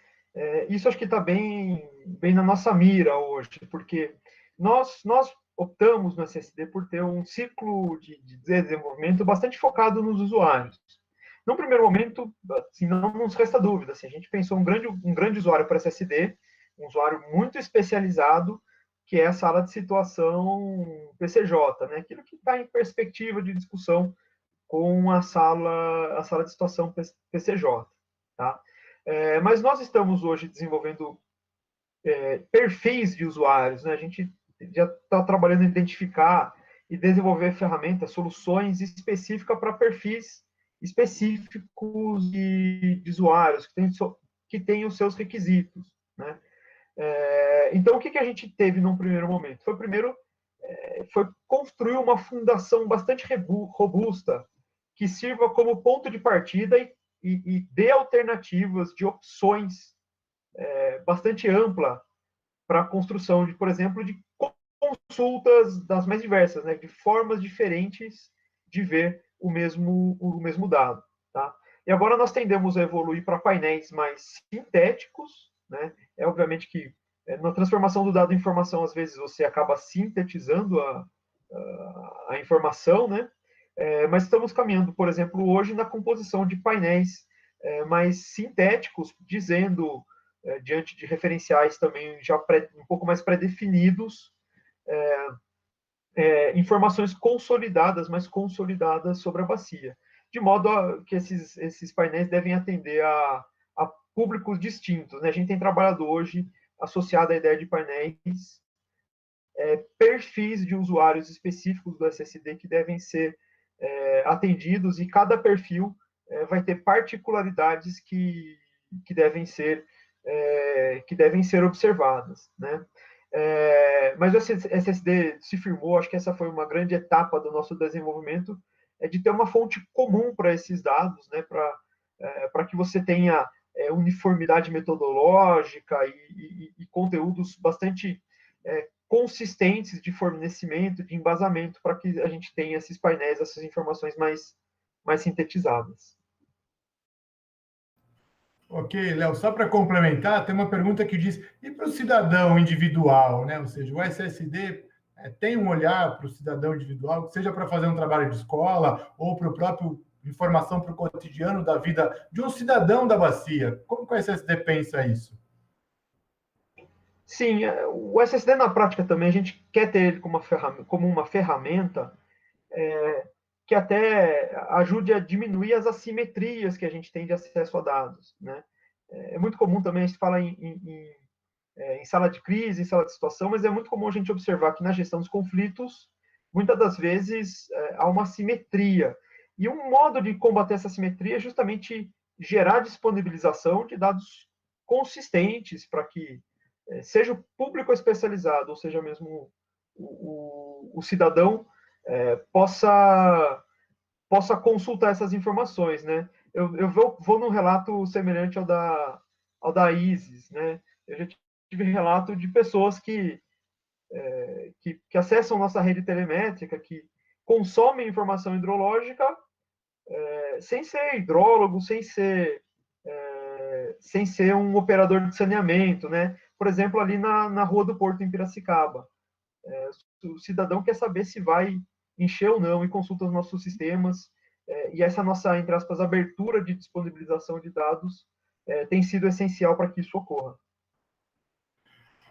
Isso acho que está bem na nossa mira hoje, porque nós optamos no SSD por ter um ciclo de desenvolvimento bastante focado nos usuários. No primeiro momento, assim, não nos resta dúvida, assim, a gente pensou um grande usuário para SSD, um usuário muito especializado, que é a sala de situação PCJ, né? Aquilo que está em perspectiva de discussão com a sala de situação PCJ. Tá? Mas nós estamos hoje desenvolvendo perfis de usuários, né? A gente já está trabalhando em identificar e desenvolver ferramentas, soluções específicas para perfis específicos de usuários que têm os seus requisitos. Né? Então, o que a gente teve num primeiro momento? Foi construir uma fundação bastante robusta que sirva como ponto de partida e dê alternativas de opções bastante ampla para a construção de, por exemplo, de consultas das mais diversas, né, de formas diferentes de ver o mesmo dado. Tá? E agora nós tendemos a evoluir para painéis mais sintéticos, né? Obviamente que na transformação do dado em informação, às vezes você acaba sintetizando a informação, né? Mas estamos caminhando, por exemplo, hoje na composição de painéis mais sintéticos, dizendo, diante de referenciais também já um pouco mais pré-definidos, informações mais consolidadas sobre a bacia, de modo que esses painéis devem atender a públicos distintos. Né? A gente tem trabalhado hoje, associado à ideia de painéis, perfis de usuários específicos do SSD que devem ser atendidos, e cada perfil vai ter particularidades que devem ser observadas. Né? Mas o SSD se firmou, acho que essa foi uma grande etapa do nosso desenvolvimento, de ter uma fonte comum para esses dados, né, para que você tenha uniformidade metodológica e conteúdos bastante consistentes de fornecimento, de embasamento, para que a gente tenha esses painéis, essas informações mais sintetizadas. Ok, Léo, só para complementar, tem uma pergunta que diz, e para o cidadão individual, né? Ou seja, o SSD tem um olhar para o cidadão individual, seja para fazer um trabalho de escola ou para o próprio informação para o cotidiano da vida de um cidadão da bacia. Como que o SSD pensa isso? Sim, o SSD na prática também, a gente quer ter ele como uma ferramenta que até ajude a diminuir as assimetrias que a gente tem de acesso a dados. Né? É muito comum também, a gente fala em sala de crise, em sala de situação, mas é muito comum a gente observar que na gestão dos conflitos, muitas das vezes há uma assimetria. E um modo de combater essa assimetria é justamente gerar disponibilização de dados consistentes para que seja o público especializado, ou seja, mesmo o cidadão, possa consultar essas informações. Né? Eu vou num relato semelhante ao da ISIS. Né? Eu já tive relato de pessoas que acessam nossa rede telemétrica, que consomem informação hidrológica sem ser hidrólogo, sem ser um operador de saneamento, né? Por exemplo, ali na Rua do Porto, em Piracicaba. O cidadão quer saber se vai encher ou não e consulta os nossos sistemas. E essa nossa, entre aspas, abertura de disponibilização de dados tem sido essencial para que isso ocorra.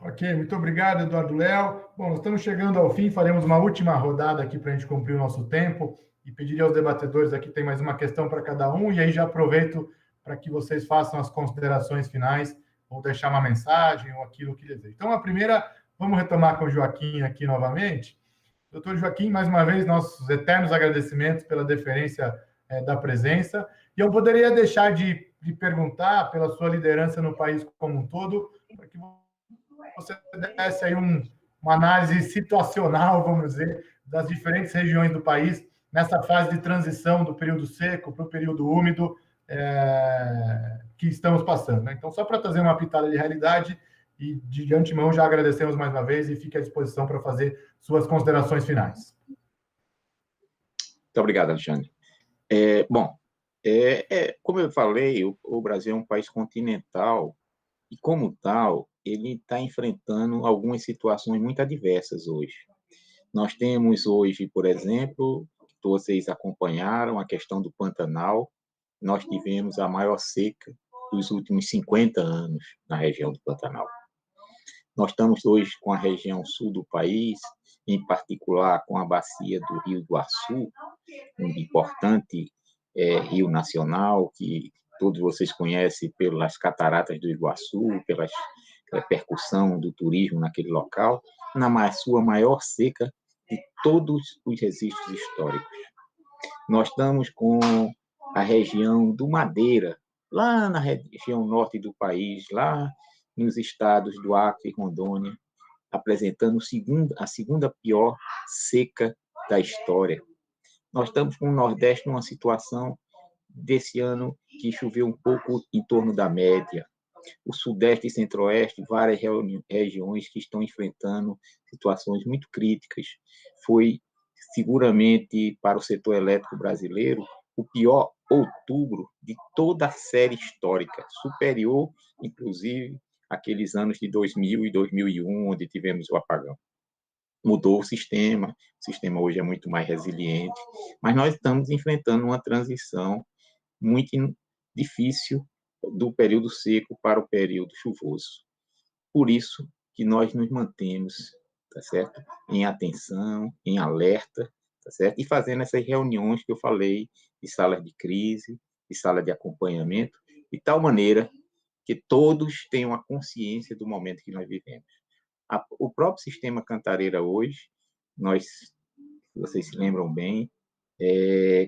Ok, muito obrigado, Eduardo Léo. Bom, nós estamos chegando ao fim, faremos uma última rodada aqui para a gente cumprir o nosso tempo e pediria aos debatedores aqui, tem mais uma questão para cada um, e aí já aproveito para que vocês façam as considerações finais, ou deixar uma mensagem, ou aquilo que desejam. Então, a primeira, vamos retomar com o Joaquim aqui novamente. Doutor Joaquim, mais uma vez, nossos eternos agradecimentos pela deferência da presença. E eu poderia deixar de perguntar pela sua liderança no país como um todo, para que você desse aí uma análise situacional, vamos dizer, das diferentes regiões do país, nessa fase de transição do período seco para o período úmido que estamos passando, né? Então, só para trazer uma pitada de realidade, e de antemão já agradecemos mais uma vez e fique à disposição para fazer suas considerações finais. Muito obrigado, Alexandre. Como eu falei, o Brasil é um país continental e, como tal, ele está enfrentando algumas situações muito adversas hoje. Nós temos hoje, por exemplo, vocês acompanharam a questão do Pantanal. Nós tivemos a maior seca dos últimos 50 anos na região do Pantanal. Nós estamos hoje com a região sul do país, em particular com a bacia do Rio Iguaçu, um importante rio nacional que todos vocês conhecem pelas cataratas do Iguaçu, pela repercussão do turismo naquele local, na sua maior seca de todos os registros históricos. Nós estamos com a região do Madeira, lá na região norte do país, lá nos estados do Acre e Rondônia, apresentando a segunda pior seca da história. Nós estamos com o Nordeste numa situação desse ano que choveu um pouco em torno da média. O Sudeste e Centro-Oeste, várias regiões que estão enfrentando situações muito críticas. Foi, seguramente, para o setor elétrico brasileiro, o pior outubro de toda a série histórica, superior, inclusive, àqueles anos de 2000 e 2001, onde tivemos o apagão. Mudou o sistema hoje é muito mais resiliente, mas nós estamos enfrentando uma transição muito difícil do período seco para o período chuvoso. Por isso que nós nos mantemos, tá certo? Em atenção, em alerta, tá certo? E fazendo essas reuniões que eu falei, de salas de crise, de sala de acompanhamento, de tal maneira que todos tenham a consciência do momento que nós vivemos. O próprio sistema Cantareira hoje, vocês se lembram bem,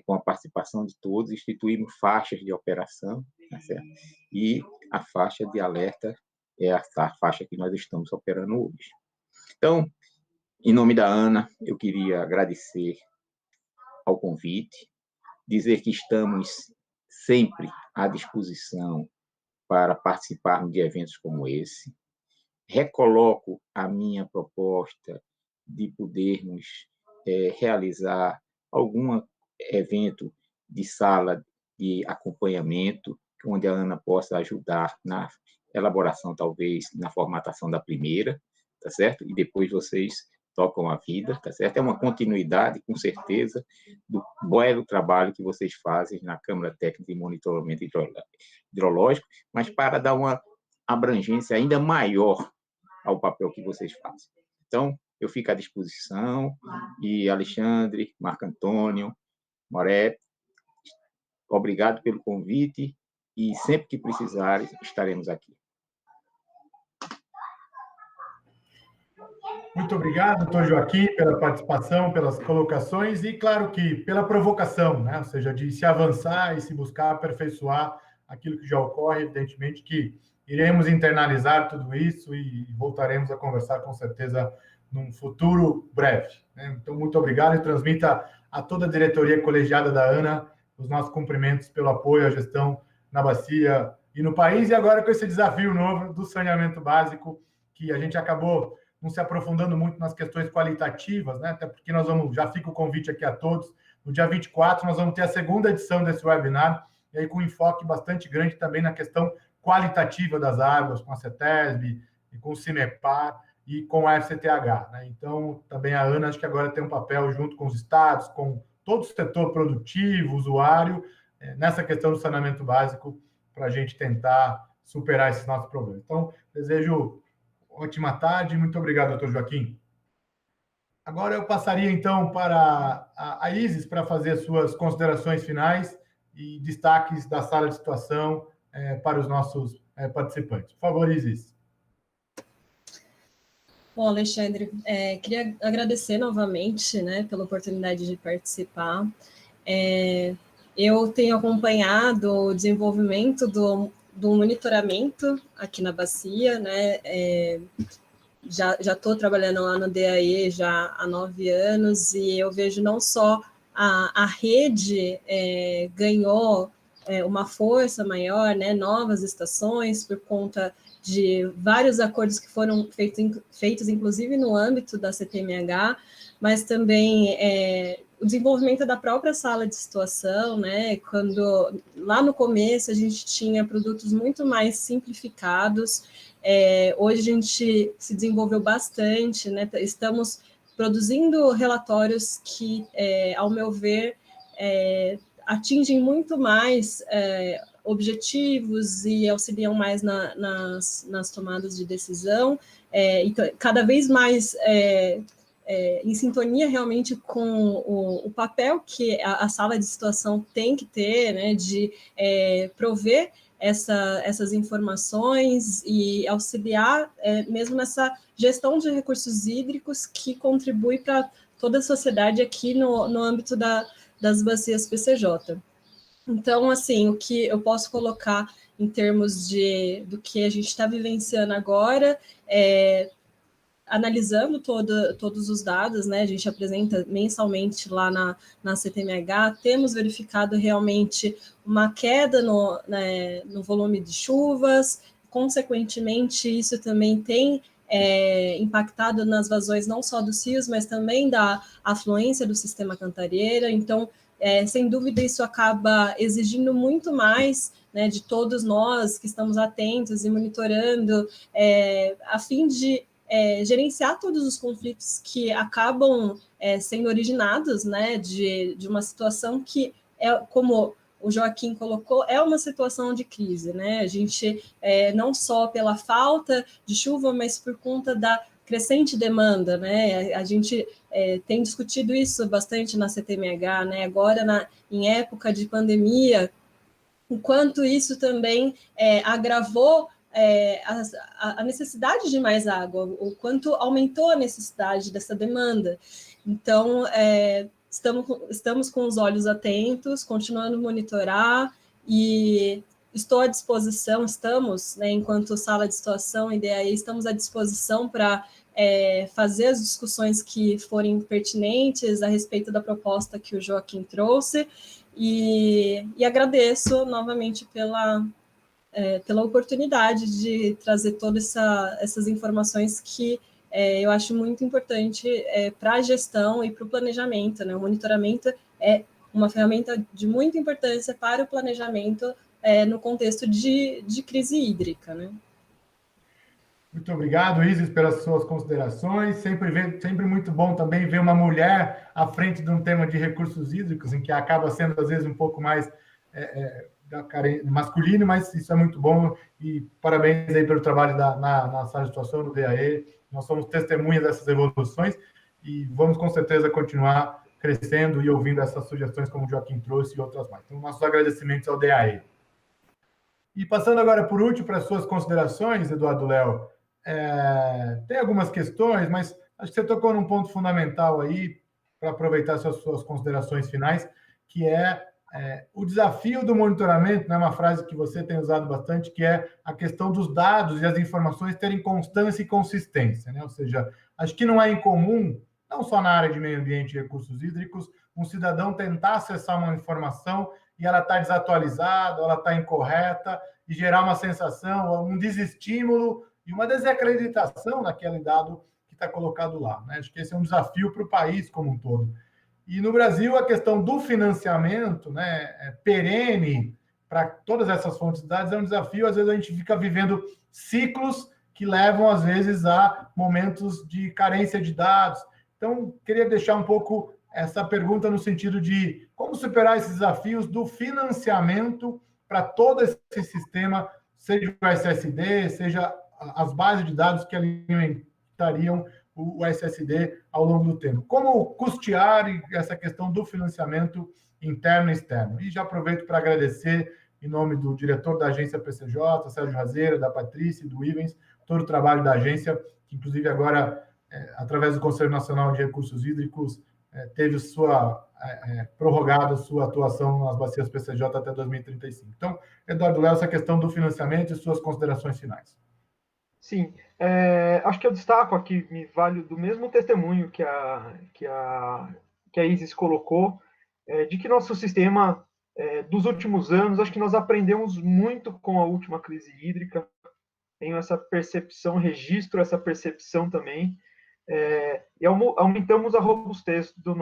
com a participação de todos, instituímos faixas de operação, tá certo? E a faixa de alerta é a faixa que nós estamos operando hoje. Então, em nome da ANA, eu queria agradecer ao convite, dizer que estamos sempre à disposição para participarmos de eventos como esse. Recoloco a minha proposta de podermos realizar algum evento de sala de acompanhamento, onde a ANA possa ajudar na elaboração, talvez, na formatação da primeira, tá certo? E depois vocês tocam a vida, tá certo? É uma continuidade, com certeza, do belo trabalho que vocês fazem na Câmara Técnica de Monitoramento Hidrológico, mas para dar uma abrangência ainda maior ao papel que vocês fazem. Então, eu fico à disposição, e Alexandre, Marco Antônio, Moré, obrigado pelo convite, e sempre que precisarem, estaremos aqui. Muito obrigado, doutor Joaquim, pela participação, pelas colocações e, claro que, pela provocação, né? Ou seja, de se avançar e se buscar aperfeiçoar aquilo que já ocorre. Evidentemente que iremos internalizar tudo isso e voltaremos a conversar, com certeza, num futuro breve, né? Então, muito obrigado e transmita a toda a diretoria colegiada da ANA os nossos cumprimentos pelo apoio à gestão na bacia e no país, e agora com esse desafio novo do saneamento básico, que a gente acabou não se aprofundando muito nas questões qualitativas, né? Até porque já fica o convite aqui a todos, no dia 24 nós vamos ter a segunda edição desse webinar, e aí com um enfoque bastante grande também na questão qualitativa das águas, com a CETESB, e com o CIMEPAR e com a FCTH, né? Então, também a ANA, acho que agora tem um papel junto com os estados, com todo o setor produtivo, usuário, nessa questão do saneamento básico, para a gente tentar superar esses nossos problemas. Então, desejo ótima tarde, muito obrigado, doutor Joaquim. Agora eu passaria, então, para a Isis para fazer suas considerações finais e destaques da sala de situação para os nossos participantes. Por favor, Isis. Bom, Alexandre, queria agradecer novamente, né, pela oportunidade de participar. eu tenho acompanhado o desenvolvimento do monitoramento aqui na bacia, né? Já estou trabalhando lá no DAE já há 9 anos e eu vejo não só a rede ganhou uma força maior, né? Novas estações por conta de vários acordos que foram feitos inclusive no âmbito da CTMH, mas também o desenvolvimento da própria sala de situação, né? Quando lá no começo a gente tinha produtos muito mais simplificados, hoje a gente se desenvolveu bastante, né? Estamos produzindo relatórios que, ao meu ver, atingem muito mais objetivos e auxiliam mais nas tomadas de decisão, então, cada vez mais em sintonia realmente com o papel que a sala de situação tem que ter, né, de prover essas informações e auxiliar mesmo nessa gestão de recursos hídricos que contribui para toda a sociedade aqui no âmbito das bacias PCJ. Então, assim, o que eu posso colocar em termos do que a gente está vivenciando agora analisando todos os dados, né? A gente apresenta mensalmente lá na CTMH, temos verificado realmente uma queda no volume de chuvas, consequentemente, isso também tem impactado nas vazões não só dos rios, mas também da afluência do sistema Cantareira. Então, sem dúvida, isso acaba exigindo muito mais, né, de todos nós que estamos atentos e monitorando, a fim de gerenciar todos os conflitos que acabam sendo originados, né, de uma situação que como o Joaquim colocou, é uma situação de crise, né? A gente, não só pela falta de chuva, mas por conta da crescente demanda, né? A gente tem discutido isso bastante na CTMH, né? Agora, em época de pandemia, o quanto isso também agravou a necessidade de mais água, o quanto aumentou a necessidade dessa demanda. Então, estamos com os olhos atentos, continuando a monitorar, e estou à disposição, né, enquanto sala de situação e DAE, estamos à disposição para fazer as discussões que forem pertinentes a respeito da proposta que o Joaquim trouxe, e agradeço novamente pela oportunidade de trazer todas essas informações que eu acho muito importante para a gestão e para o planejamento, né? O monitoramento é uma ferramenta de muita importância para o planejamento no contexto de crise hídrica, né? Muito obrigado, Isis, pelas suas considerações. Sempre muito bom também ver uma mulher à frente de um tema de recursos hídricos, em que acaba sendo, às vezes, um pouco mais masculino, mas isso é muito bom, e parabéns aí pelo trabalho na sala de situação, no DAE. Nós somos testemunhas dessas evoluções e vamos, com certeza, continuar crescendo e ouvindo essas sugestões como o Joaquim trouxe e outras mais. Então, nossos agradecimentos ao DAE. E passando agora, por último, para as suas considerações, Eduardo Léo, tem algumas questões, mas acho que você tocou num ponto fundamental aí, para aproveitar suas considerações finais, que o desafio do monitoramento, né, uma frase que você tem usado bastante, que é a questão dos dados e as informações terem constância e consistência, né? Ou seja, acho que não é incomum, não só na área de meio ambiente e recursos hídricos, um cidadão tentar acessar uma informação e ela está desatualizada, ela está incorreta, e gerar uma sensação, um desestímulo e uma desacreditação naquele dado que está colocado lá, né? Acho que esse é um desafio para o país como um todo. E no Brasil, a questão do financiamento, né, perene para todas essas fontes de dados é um desafio. Às vezes a gente fica vivendo ciclos que levam, às vezes, a momentos de carência de dados. Então, queria deixar um pouco essa pergunta no sentido de como superar esses desafios do financiamento para todo esse sistema, seja o SSD, seja as bases de dados que alimentariam o SSD ao longo do tempo. Como custear essa questão do financiamento interno e externo? E já aproveito para agradecer, em nome do diretor da agência PCJ, Sérgio Razeira, da Patrícia e do Ivens, todo o trabalho da agência, que inclusive agora, através do Conselho Nacional de Recursos Hídricos, teve sua prorrogada a sua atuação nas bacias PCJ até 2035. Então, Eduardo Léo, essa questão do financiamento e suas considerações finais. Sim, acho que eu destaco aqui, me valho do mesmo testemunho que a Isis colocou, de que nosso sistema, dos últimos anos, acho que nós aprendemos muito com a última crise hídrica, tenho essa percepção, registro essa percepção também, e aumentamos a robustez dos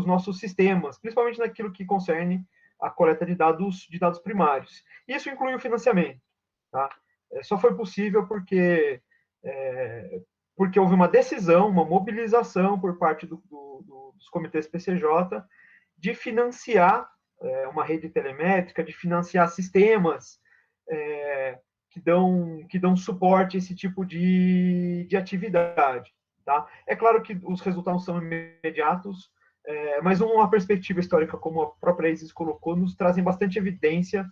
nossos sistemas, principalmente naquilo que concerne a coleta de dados primários. Isso inclui o financiamento, tá? Só foi possível porque houve uma decisão, uma mobilização por parte dos comitês PCJ de financiar uma rede telemétrica, de financiar sistemas que dão suporte a esse tipo de atividade. Tá? É claro que os resultados são imediatos, mas uma perspectiva histórica, como a própria Isis colocou, nos trazem bastante evidência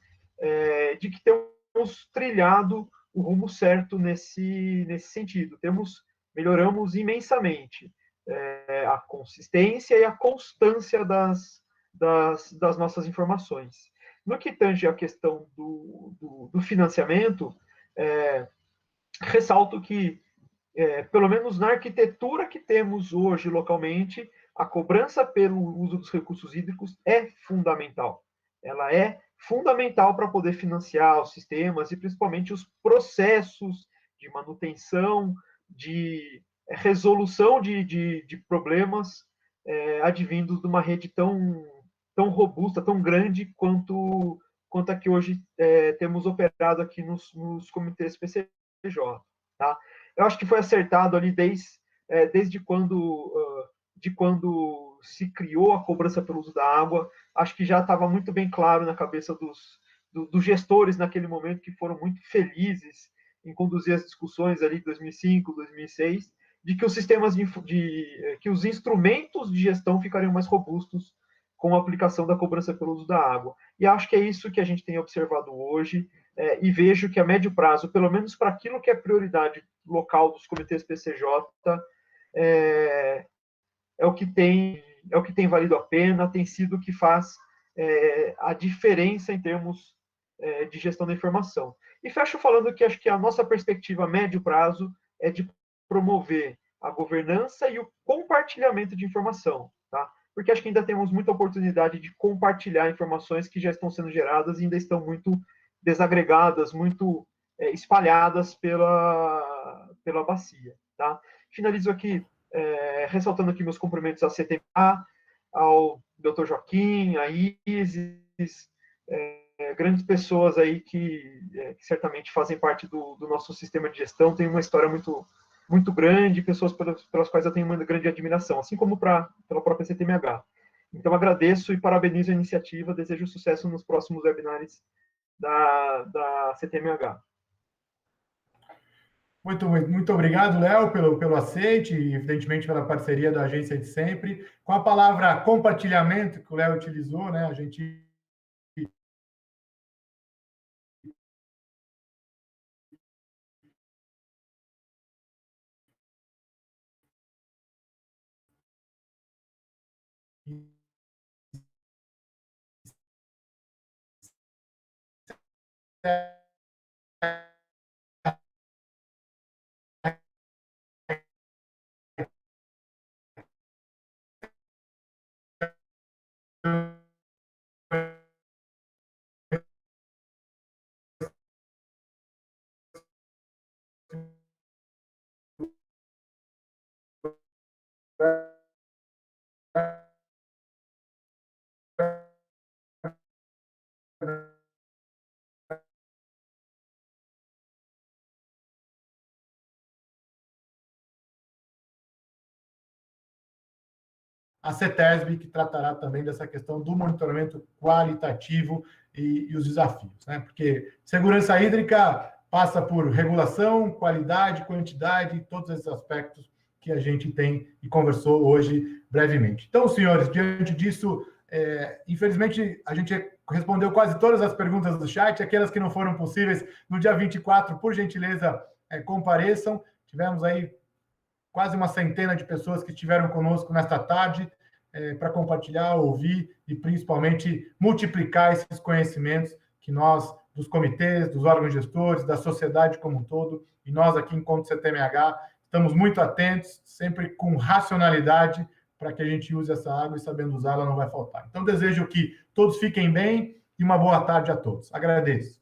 de que temos trilhado o rumo certo nesse sentido. Melhoramos imensamente a consistência e a constância das nossas informações. No que tange a questão do financiamento, ressalto que, pelo menos na arquitetura que temos hoje localmente, a cobrança pelo uso dos recursos hídricos é fundamental. Ela é fundamental para poder financiar os sistemas e principalmente os processos de manutenção, de resolução de problemas advindos de uma rede tão robusta, tão grande quanto a que hoje temos operado aqui nos comitês PCJ. Tá? Eu acho que foi acertado ali desde quando se criou a cobrança pelo uso da água. Acho que já estava muito bem claro na cabeça dos gestores naquele momento, que foram muito felizes em conduzir as discussões ali de 2005, 2006, de que os sistemas que os instrumentos de gestão ficariam mais robustos com a aplicação da cobrança pelo uso da água. E acho que é isso que a gente tem observado hoje, e vejo que a médio prazo, pelo menos para aquilo que é prioridade local dos comitês PCJ, é o que tem valido a pena, tem sido o que faz a diferença em termos de gestão da informação. E fecho falando que acho que a nossa perspectiva a médio prazo é de promover a governança e o compartilhamento de informação, tá? Porque acho que ainda temos muita oportunidade de compartilhar informações que já estão sendo geradas e ainda estão muito desagregadas, muito espalhadas pela bacia, tá? Finalizo aqui ressaltando aqui meus cumprimentos à CTMA, ao Dr. Joaquim, à Isis, grandes pessoas aí que certamente fazem parte do nosso sistema de gestão, tem uma história muito grande, pessoas pelas quais eu tenho uma grande admiração, assim como pela própria CTMH. Então, agradeço e parabenizo a iniciativa, desejo sucesso nos próximos webinars da CTMH. Muito obrigado, Léo, pelo aceite e, evidentemente, pela parceria da agência de sempre. Com a palavra compartilhamento que o Léo utilizou, né, a gente a CETESB, que tratará também dessa questão do monitoramento qualitativo e os desafios, né? Porque segurança hídrica passa por regulação, qualidade, quantidade, todos esses aspectos que a gente tem e conversou hoje brevemente. Então, senhores, diante disso, infelizmente, a gente respondeu quase todas as perguntas do chat, aquelas que não foram possíveis no dia 24, por gentileza, compareçam. Tivemos aí quase uma centena de pessoas que estiveram conosco nesta tarde. para compartilhar, ouvir e, principalmente, multiplicar esses conhecimentos que nós, dos comitês, dos órgãos gestores, da sociedade como um todo, e nós aqui, enquanto CTMH, estamos muito atentos, sempre com racionalidade, para que a gente use essa água e, sabendo usá-la, não vai faltar. Então, desejo que todos fiquem bem e uma boa tarde a todos. Agradeço.